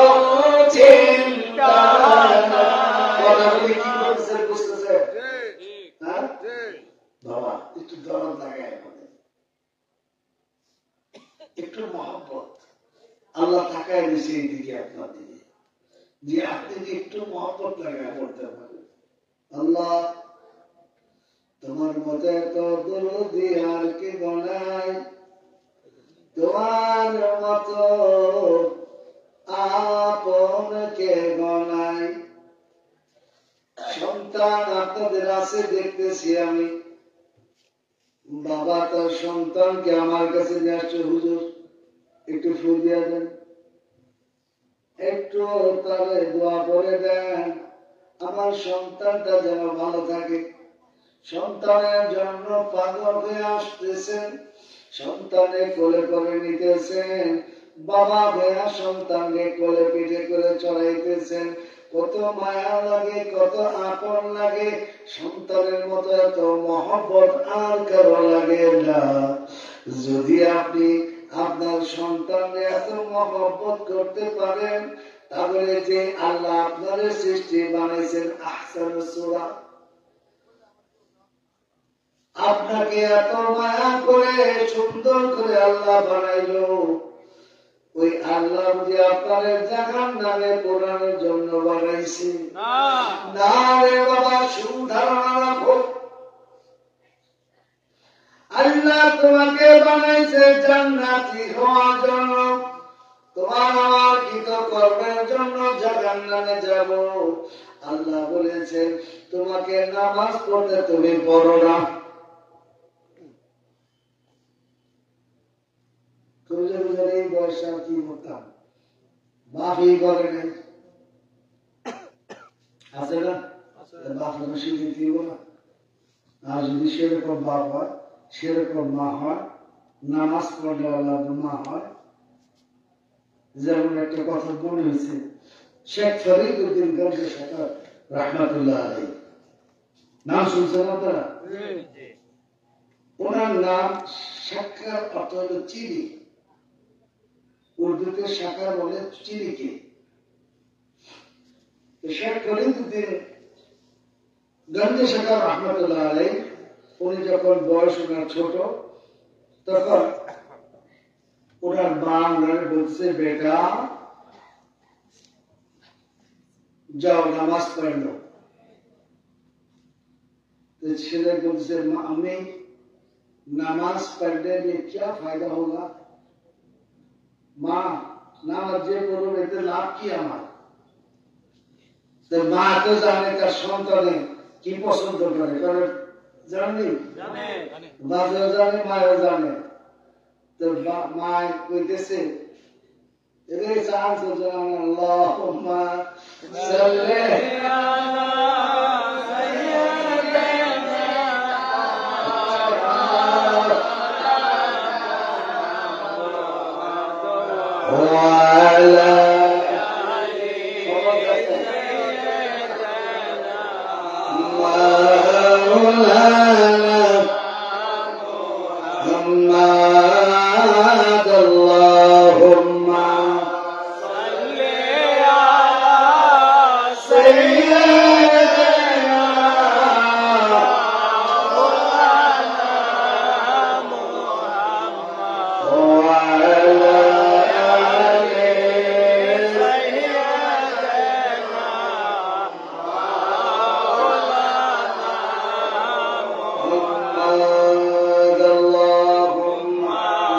চিন্তা নাই। কথাগুলি কি বলছে বুঝতেছে? হ্যাঁ বাবা, একটু দরদ লাগায় আমাদের, একটু মহব্বত। আল্লাহ তাকায় দিয়েছে এই দিকে আপনার দিকে, যে আপনি একটু মহব্বত লাগায় পড়তে পারেন। আল্লাহ তোমার মতো এত দরদি আর কি গনাই, তোমার মতো আপন কে গনাই। সন্তান আপনাদের আছে দেখতেছি আমি, বাবা তার সন্তানকে আমার কাছে নিয়ে আসছে, হুজুর একটু ফুল দিয়ে দেন, একটু তারে দোয়া করে দেন, আমার সন্তানটা যেন ভালো থাকে। সন্তানের জন্য পাগল হয়ে আসতেছেন, সন্তানে কোলে করে নিতেছেন, বাবা ভাইয়া সন্তানকে কোলে পিঠে করে চড়াইতেছেন। কত মায়া লাগে, কত আপন লাগে, সন্তানের মতো এত মহব্বত আর কারো লাগে না। যদি আপনি আপনার সন্তানকে এত মহব্বত করতে পারেন, তাহলে যে আল্লাহ আপনার সৃষ্টি বানাইছেন আহসানুস সূরা, আপনাকে এত মায়া করে সুন্দর করে আল্লাহ বানাইলো, ওই আল্লাহ যে আপনার জাহান্নামে পোড়ানোর জন্য বানাইছে না রে বাবা, সুধারণা রাখো। আল্লাহ তোমাকে বানাইছে জান্নাতি হওয়ার জন্য, তোমার আমার কৃত কর্মের জন্য জাহান্নামে যাব। আল্লাহ বলেছে তোমাকে নামাজ পড়তে তুমি পড়ো না, এই বয়সে কি করতাম, বাপই করে নাই, আছে না? বাপ শিখে দিব না। আর যদি সেরকম বাপ হয়, সেরকম মা হয়, নামাজ পড়লে আল্লাহ মা হয়। যেমন একটা কথা মনে হয়েছে, শেখ ফরিদউদ্দিন গঞ্জে সরকার রহমাতুল্লাহ আলাইহি, নাম শুনছেন আপনারা? ওনার নাম শাক্কার অর্থ হলো চিনি, উর্দুতে শাখা বলে চিনিকে। শেখ ফরিদউদ্দিন গঞ্জে সরকার রহমাতুল্লাহ আলাইহি, উনি যখন বয়স ওনার ছোট, তখন ওনার মা ওনার বলছে, বেটা जाओ नमाज पढ़ लो। तो छेले बोलते अम्मी नमाज पढ़ने में क्या फायदा होगा? माँ नामाज जे पढ़ो एते लाभ की আমার? तो माँ तो जाने তার সন্তানে কি পছন্দ করে, কারণ জানেন জানে, বাবাও জানে মাও জানে। তো মা কইতেছে এরে চান্স জান আল্লাহুম্মা সাল্লি আলা সাইয়্যিদিনা ওয়া আলা مولانا محمد اللهم صل على سيدنا مولانا محمد وعلى آل سيدنا محمد اللهم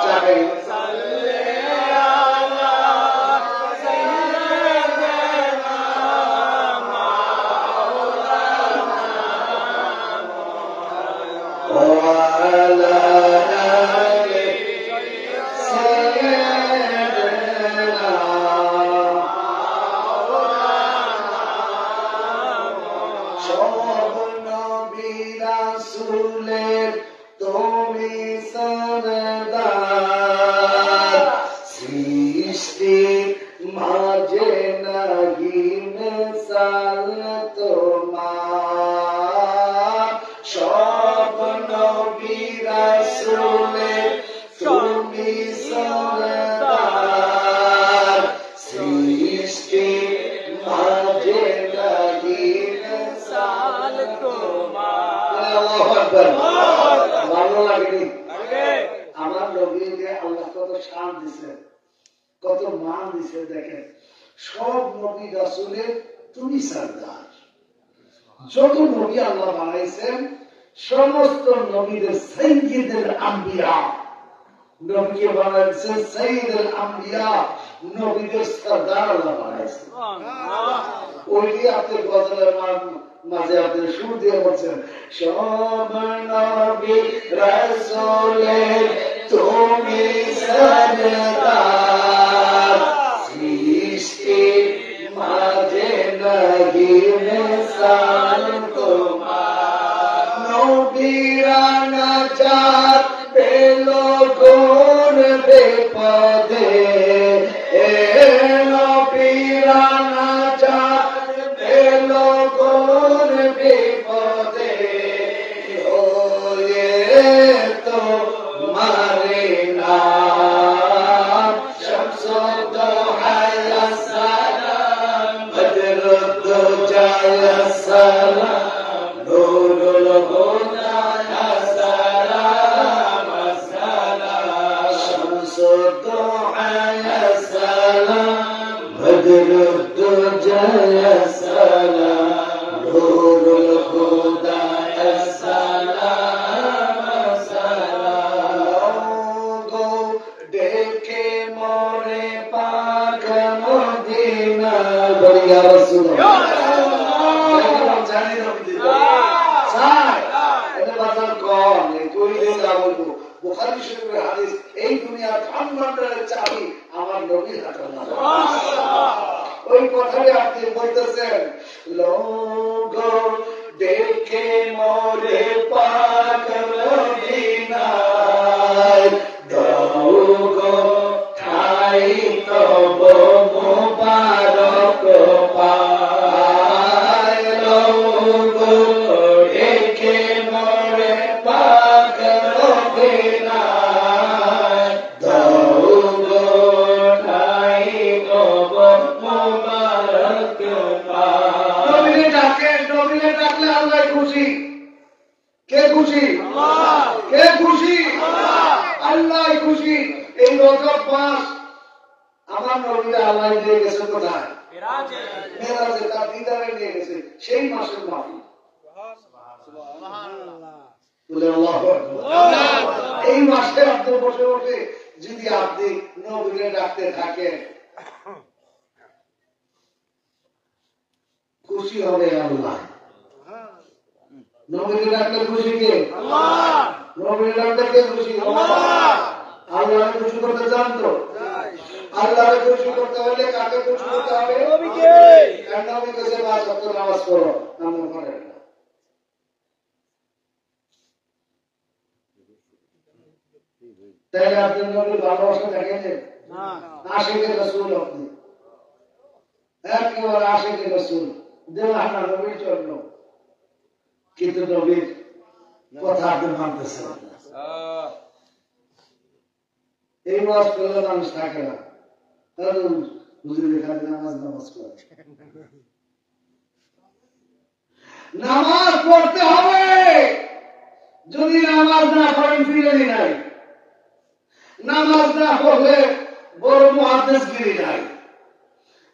جعل صل على سيدنا وعلى آل سيدنا সব নবী রাসূলের তুমি সরদার সৃষ্টির মাঝে নাহি মিসাল তোমার সব নবী রাসূলের তুমি সরদার সৃষ্টির মাঝে নাহি মিসাল আল্লাহু আকবার। ভালো লাগেনি? আমার নবীকে আল্লাহ কত শান দিছে, কত মান দিছে। দেখেন, সব নবী রাসূলের তুমি সরদার। যত নবী আল্লাহ বানাইছেন সমস্ত নবীদের সাইয়্যিদুল আম্বিয়া, নবীকে বানাইছেন সাইয়্যিদুল আম্বিয়া, নবীদের সরদার আল্লাহ বানাইছেন। ওই যে আপনি গজলের মাঝে আপনি সুর দিয়ে বলছেন, সব নবী রাসূলের তুমি সরদার সৃষ্টির মাঝে নাহি মিসাল তোমার নবীরা নাজাত পেল কোন বিপদে নবীরা নাজাত পেল কোন বিপদে ওয়ে তো মারে নাম শামসুদ্দোহা সালাম বদরুদ্দোজা সালাম নূরুল হুদা সালাম সালাম শামসুদ্দোহা সালাম বদরুদ্দোজা সালাম নূরুল হুদা সালাম সালাম গো দেখে মোরে পাক মদিনা বলি ইয়া রাসূলুল্লাহ জানি নবী চাই এটা বাজার কম তুই দিন বলবো বুখারী শরীফের হাদিস এই দুনিয়ার ভান্ডারের চাবি আমার নবীর হাতে সুবহানাল্লাহ। ওই কথাটা আপনি বলতেছেন, লোক দেখে মোরে পাক মদিনায় দাও গো ঠাই তব মুবারক পায় লোক দেখে মোরে পাক মদিনায় দাও গো ঠাই তব মুবারক পায়। নবীকে ডাকলে আল্লাহ খুশি। কে খুশি? আল্লাহ। কে খুশি? আল্লাহ। আল্লাহ খুশি। এই রজব মাস আমার নবীরা আল্লাহ দিয়ে গেছে কোথায়? মেরাজে তার দিদারে নিয়ে গেছে সেই মাসের মাহফিল। বলে আল্লাহু আকবার। এই মাসে আপনি বসে বসে যদি আপনি নবীকে ডাকতে থাকেন খুশি হবে আল্লাহ। নবীকে ডাকলে খুশি কে? আল্লাহ। নবীকে ডাকলে কে খুশি? আল্লাহ। আল্লাহকে খুশি করতে চান তো? আল্লাহকে খুশি করতে হলে কাকে খুশি করতে হবে? নবীকে। কারণ নবী কাছে পাঁচ ওয়াক্ত নামাজ পড়ো, নামাজ পড়েন না। তাহলে আপনি নবীর ভালোবাসা দেখেছেন? আশিকে রাসূল আপনি একেবারে আশিকে রাসূল দেওয়ানা নবীর জন্য। কিন্তু নবীর কথা আপনি মানতেছেন না। এই ওয়াজ করলে মানুষ থাকে না, কারণ হুজুর এখানে নামাজ করে। নামাজ পড়তে হবে, যদি নামাজ না পড়েন ফিরে নাই, নামাজ না পড়লে বড় মুহাদ্দিসগিরি নাই।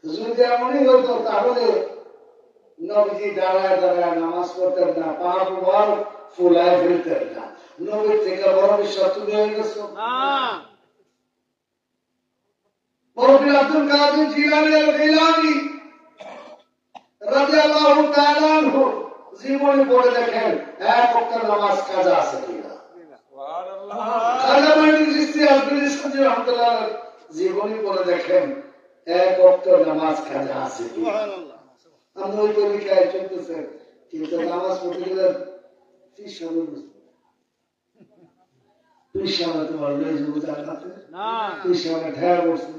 যদি এমনই হতো তাহলে নবীজি দাঁড়ায় দাঁড়ায় নামাজ পড়তেন না, পা মুবারক ফুলায় ফেলতেন না। নবীর থেকে বড় বিশ্বাস তুমি হয়ে গেছো। মৌলভী আব্দুল কাদের জিলানী আল-গিলানী রাদিয়াল্লাহু তাআলা আনহু জীবনী পড়ে দেখেন এক ওয়াক্ত নামাজ কাজা আছে কিনা। সুবহানাল্লাহ। খাজা মাইনুল চিশতি আল-বিজলি রাহমাতুল্লাহ জীবনী পড়ে দেখেন এক ওয়াক্ত নামাজ কাজা আছে কিনা। সুবহানাল্লাহ। আমরা ওই তরিকায় চলতেছে, কিন্তু নামাজ পড়তে গেলে তোমার লয়ে যাবো জান্নাতে না, ঠেয়া বসছে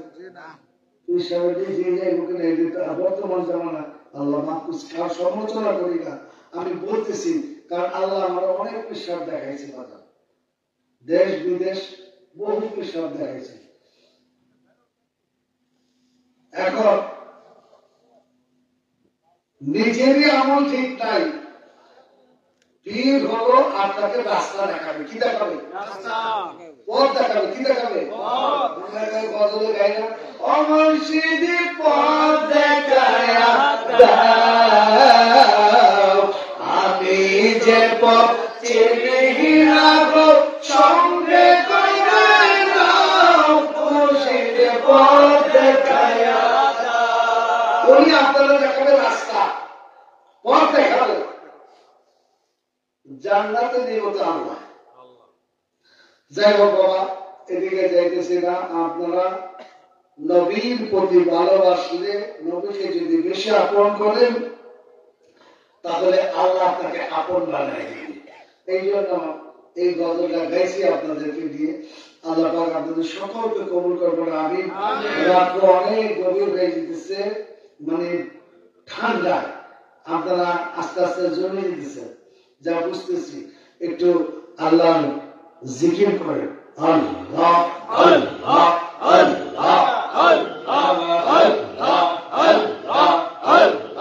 বর্তমান জামানা আল্লাহ মাহফুজ কার সমালোচনা করি না, আমি বলতেছি কারণ আল্লাহ আমার অনেক পেশাব দেখাইছে, দেশ বিদেশ বহু পেশাব দেখাইছে। এখন নিজেরই আমল ঠিক নাই, পীর হলো আপনাকে রাস্তা দেখাবে। কি দেখাবে? পথ দেখাবে। কি দেখাবে? গজলে গাই না, অমর্শিদি পথ দেখায়া দাও, আমি যে পথ চিনি না গো সঙ্গে কইরা নাও, মুর্শিদি পথ দেখায়া দাও। উনি আপনারা দেখাবে রাস্তা, পথ দেখাবে, জান্নাতে নিব তো আল্লাহ। যাই হোক বাবা, এদিকে যাইতেছি না। আপনারা নবীর প্রতি ভালোবাসলে, নবীকে যদি বেশি আপন করেন, তাহলে আল্লাহ আপনাকে আপন বানায় দিবেন। এই জন্য এই গজলটা গাইছি আপনাদেরকে দিয়ে। আল্লাহ পাক আপনাদের সকলকে কবুল করবেন। আমিন। রাত্র অনেক গভীর হয়ে যেতেছে, মানে ঠান্ডা, আপনারা আস্তে আস্তে জমে যেতেছেন, যা বুঝতেছি। একটু আল্লাহ জিকির করেন। আল্লাহ আল্লাহ আল্লাহ আল্লাহ আল্লাহ আল্লাহ আল্লাহ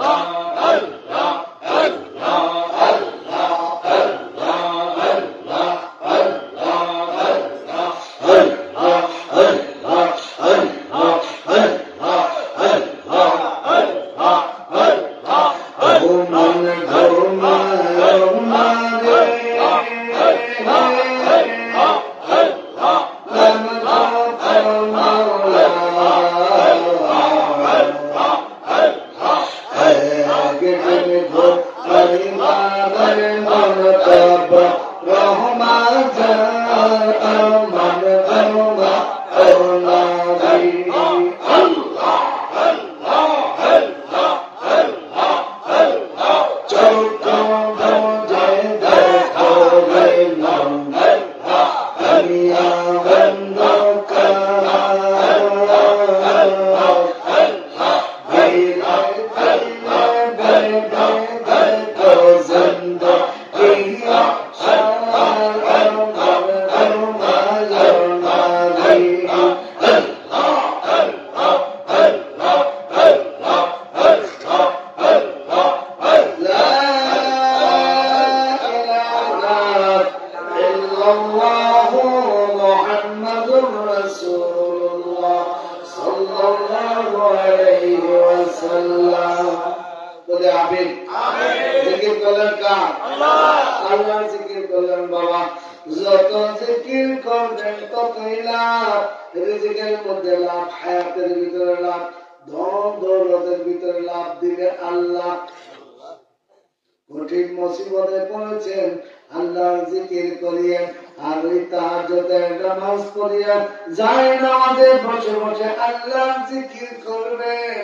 আল্লাহ কঠিন মুসিবতে পড়েছেন, আল্লাহর জিকির করিয়েন। আর ওই তাহাজ্জুদের নামাজ পড়িয়া যায় নামাজে বসে বসে আল্লাহর জিকির করবেন,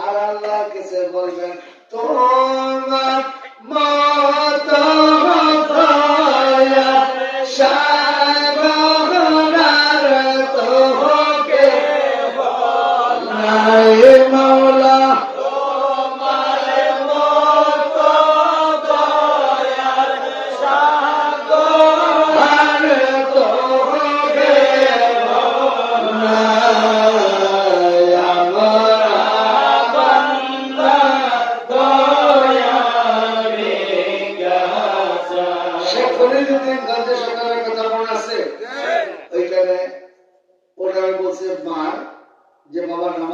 আর আল্লাহর কাছে বলবেন তোমার মত মাওলা তোমার মত দয়ার সাগর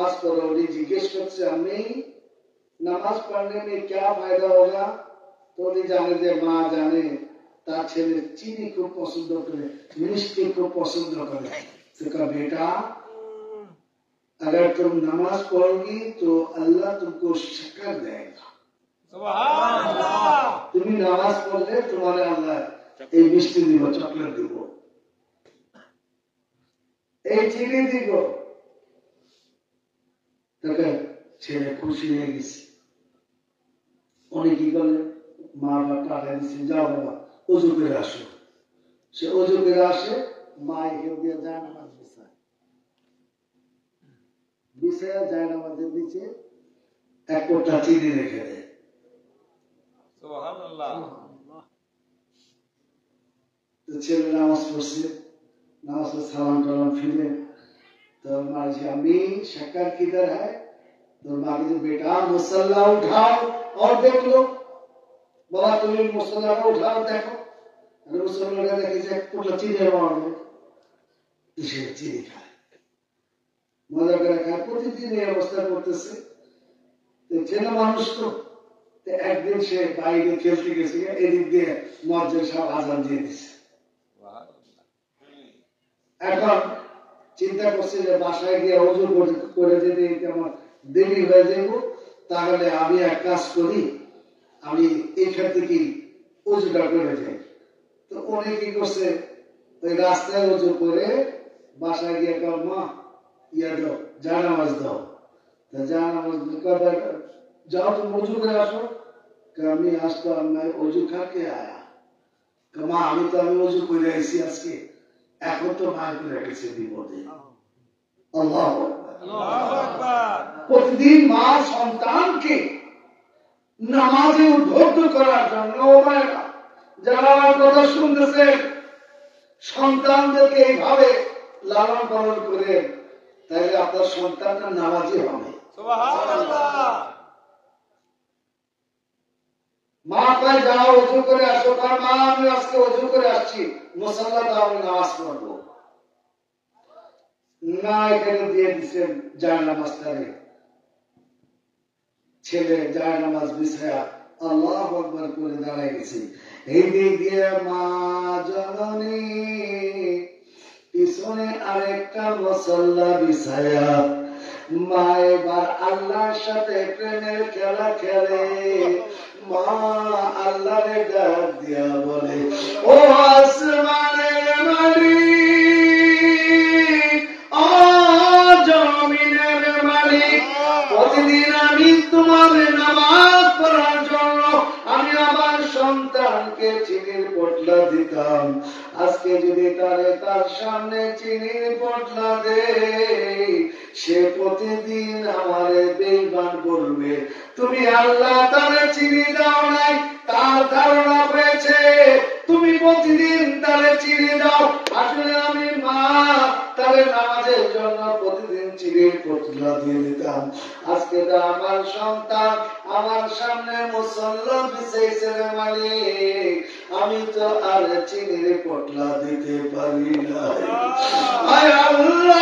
नमाज पढ़ो। जिज्ञेस करছে আমি नमाज पढ़ने में क्या फायदा होगा? तो जाने যে মা জানে তার ছেলে চিনি খুব পছন্দ করে, মিষ্টি খুব পছন্দ করে। तो कहा बेटा अगर तुम नमाज पढ़ोगी तो अल्लाह तुमको शक्कर देगा। सुभान अल्लाह। तुम नमाज पढ़ले तुम्हारे अल्लाह এই মিষ্টি দিব, চকলেট দিব, এই চিনি দিব। তাকে ছেলে খুশি হয়ে গেছে। উনি কি করলেন? মা বাবা পাঠিয়ে দিচ্ছেন, যাও বাবা ওযু করে আসো। সে ওযু করে আসে, মা এখান দিয়ে যায় নামাজ বিছায়, বিছায় যায় নামাজের নিচে এক কোটা চিনি রেখে দেয়। সুবহানাল্লাহ। তো ছেলে নামাজ পড়ছে, नामाज से सलाम टलाम फिरे तो माँ जी अम्मी शक्कर किधर है? तो माँ जी बेटा मुसल्ला उठाओ और देख लो। बाबा तुम्हें मुसल्ला उठाओ देखो। अगर मुसल्ला देखे जाए कुछ चीजें मारने इसे चीज़ खाए मजा करे खाए प्रतिदिन ये अवस्था करते से तो चेना मानुष तो एक दिन से बाइक खेलते कैसे एदिक दिए मौजे सब आजान दिए दिसे। এখন চিন্তা করছে যে বাসায় গিয়ে ওযু করে যদি আমার দেরি হয়ে যাব তাহলে আমি এক কাজ করি, আমি এইখান থেকে ওযুটা করে যাই। তো উনি কি করছে, ওই রাস্তায় ওযু করে বাসায় গিয়ে কয় মা ইয়া দাও, জানামাজ দাও। তো জানামাজ কবে যাও তুমি ওযু করে আসো। আমি আসলাম मैं ওযু करके आया। মা আমি ওযু করে আইছি আজকে, এখন তো মায়ের করে রেখেছে বিপদে। আল্লাহু আকবার। প্রতিদিন মা সন্তানকে নামাজে উদ্বুদ্ধ করার জন্য যারা আমার কথা শুনতেছে সন্তানদেরকে এইভাবে লালন পালন করে তাহলে আপনার সন্তানটা নামাজি হবে। সুবহানাল্লাহ। মা কয় যাও ওযু করে আসো। কারণ মা আমি আজকে ওযু করে আসছি, মুসাল্লা দাও আমি নামাজ পড়বো না। এখানে দিয়ে দিচ্ছেন জায়নামাজটারে। ছেলে জায়নামাজ বিছায়া আল্লাহু আকবার করে দাঁড়ায় গেছে। এই দিক দিয়ে মা জননী পিছনে আরেকটা মুসাল্লা বিছায়া মা এবার আল্লাহর সাথে প্রেমের খেলা খেলে। মা আল্লাহরে ডাক দিয়া বলে ও আসমানের মালিক, ও জমিনের মালিক, প্রতিদিন আমি তোমার নামাজ পড়ার জন্য আমি আমার সন্তানকে চিনির পোটলা দিতাম। আজকে যদি তার সামনে চিনির পোটলা দেই সে প্রতিদিন আমারে বেঈমান বলবে। তুমি আল্লাহ তারে চিনি দাও নাই, তার ধারণা হয়েছে তুমি প্রতিদিন তারে চিনি দাও। আসলে আমি মা তারে নামাজের জন্য প্রতিদিন চিনির পোটলা দিয়ে দিতাম। আজকে তো আমার সন্তান আমার সামনে মুসল্লা বিছাইছে রে মালিক, আমি তো আর চিনির পোটলা দিতে পারি না। আয় আল্লাহ,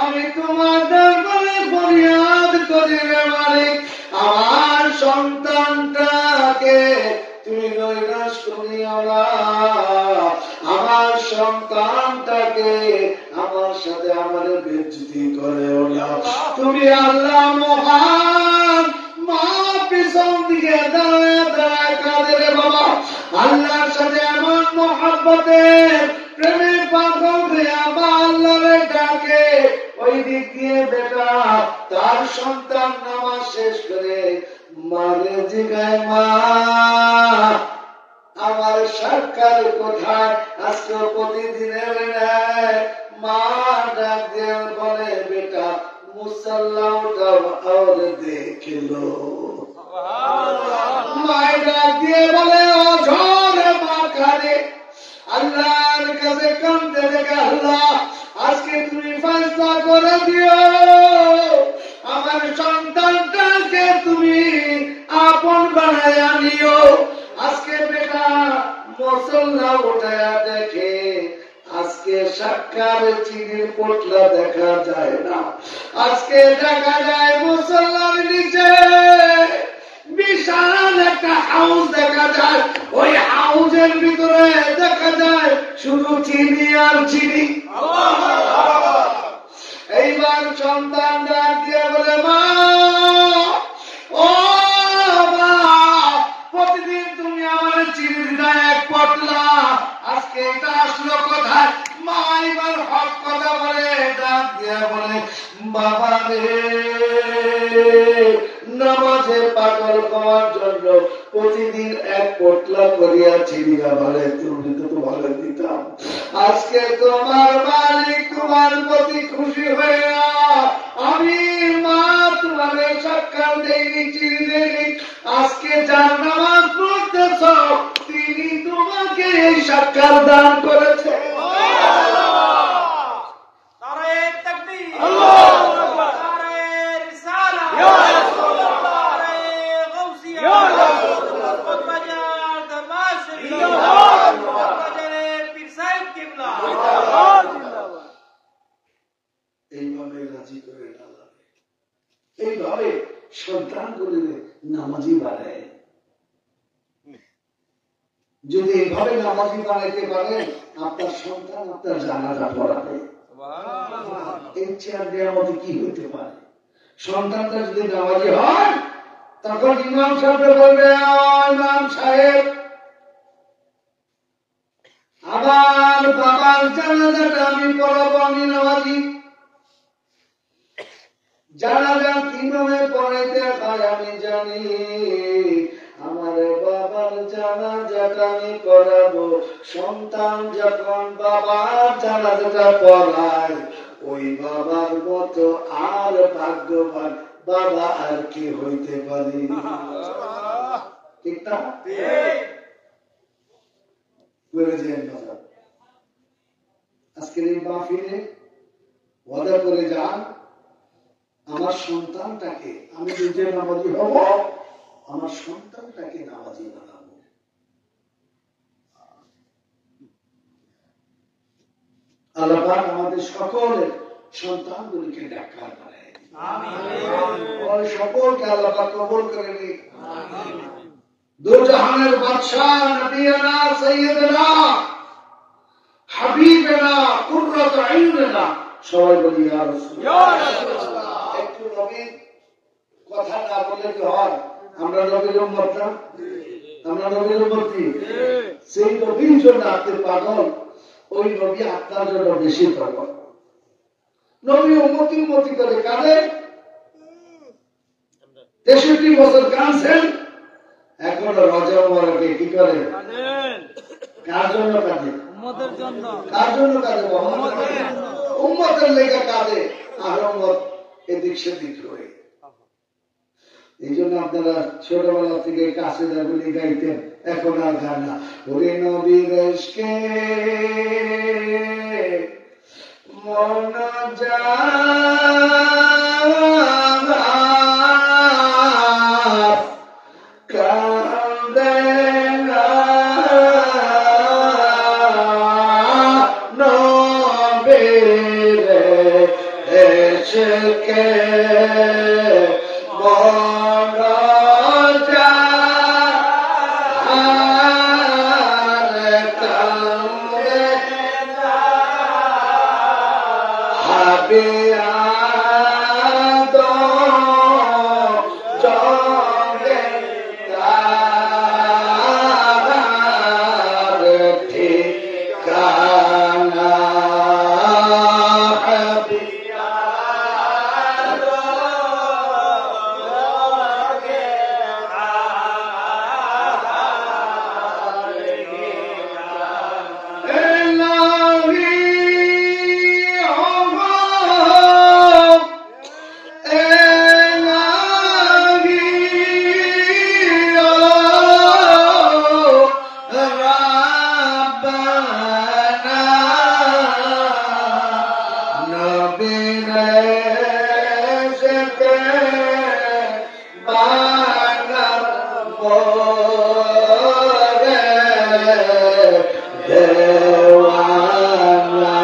আমি তোমার দরবারে ফরিয়াদ করি রে মালিক, আমার সন্তানটাকে তুমি নৈরাশ করিও না। আমার সন্তানটাকে আমার সাথে আমার বেজ্জতি করেও না। তুমি আল্লাহ মহান। মা পিছন দিকে দাঁড়ায় দাঁড়ায় কাঁদে রে বাবা। আল্লাহর সাথে আমার মহব্বতের প্রেমে পাগল হয়ে আমার আল্লাহরে ডাকে। ওই দিক দিয়ে বেটা তার সন্তান নামাজ শেষ করে মারে জিগায় মা আমার সরকার কোথায়? আজকে প্রতিদিনের ন্যায় মা ডাক দিয়ে বলে বেটা মুসাল্লা উঠাও আর দেখলো। মায়ের ডাক দিয়ে বলে ও ঝড়ে মা খারে আল্লাহর কাছে কান্দে দেখে আল্লাহ আজকে তুমি ফয়সালা করে দিও, আমার সন্তানটাকে তুমি আপন বানায় আনিও। আজকে বেটা মুসল্লা উঠায়া দেখে আজকে সাক্ষারে চিনির পোটলা দেখা যায় না। আজকে দেখা যায় মুসল্লার নিচে বিশাল একটা হাউস দেখা যায়, ওই হাউসের ভিতরে দেখা যায় শুধু চিনি আর চিনি। এইবার সন্তান ডাক দিয়ে বলে, মা ও মা, প্রতিদিন তুমি আমার চিনি দিতা এক পটলা, আজকে এটা আসলো কোথায়? মা এবার হক কথা বলে, ডাক দিয়ে বলে, বাবা রে, নামাজে পাগল হওয়ার জন্য প্রতিদিন এক পটলা করিয়া চিনি আমারে তুমি তো তোমাকে দিতাম, আজকে তোমার মালিক তোমার প্রতি খুশি হয়ে আমি মা তোমার সাক্ষাৎ দেয়নি, চিনি দেয়নি, আজকে যার নামাজ পড়তেছ তিনি তোমাকে এই সাক্ষাৎ দান করেছে। এইভাবে রাজি করে এইভাবে সন্তান করে নামাজি বানায়। যদি এইভাবে নামাজি বানাইতে পারে আপনার সন্তান আপনার জানাজা পড়াবে, এর চেয়ে নিয়ামত কি হইতে পারে? সন্তানটা যদি নামাজি হয় তখন ইমাম সাহেব বলবে, ইমাম সাহেব আবার বাবার জানাজাটা আমি পড়াবো, আমি নামাজি। জানাজা কিভাবে পড়াইতে হয় আমি জানি, আমার বাবার জানাজাটা আমি পড়াবো। সন্তান যখন বাবার জানাজাটা পড়ায় ওই বাবার মতো আর ভাগ্যবান বাবা আর কি হইতে পারে? ঠিক না? আজকের এই মাহফিলে ওয়াদা করে যান, আমার সন্তানটাকে আমি নিজে নামাজি হব, আমার সন্তানটাকে নামাজি বানাবো। আল্লাহ পাক আমাদের সকলের সন্তানগুলিকে ডাক্তার বানায়, সকলকে আল্লাহ পাক কবুল করে নিক। দু জাহানের বাদশাহ নবিয়ানা সাইয়্যিদানা হাবিবানা কুররাত আইয়ুনা, সবাই বলি ইয়া রাসূলুল্লাহ। একটু নবীর কথা না বলে কি হয়? আমরা নবীর উম্মত না? আমরা নবীর উম্মত কি? সেই নবীর জন্য আপনি পাগল, ওই নবী আপনার জন্য বেশি পাগল। নবী উম্মতি করে কাঁদে, 63 বছর কাঁদছেন, এখনো রজা মুবারকে কি করে? কার জন্য কাঁদে? উম্মতের জন্য। কার জন্য কাঁদে? উম্মতের লেগে কাঁদে, আর উম্মত এদিক সেদিক হয়ে। এই জন্য আপনারা ছোটবেলা থেকে কাছে যাগুলি গাইতেন, এখন আর গান না। ওরে নবীর ইশকে মন কান্দে না নবীর ইশকে দেওয়ানা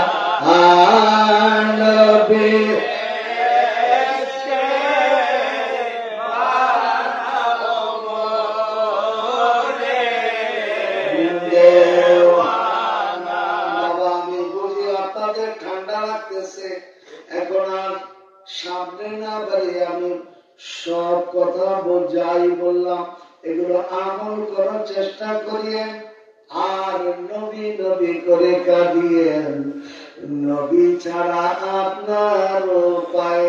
আপনি না পারি আমি সব কথা যাই বললাম এগুলো আমল করার চেষ্টা করিয়েন, আর নবী নবী করে কাঁদিয়েন। নবী ছাড়া আপনার উপায়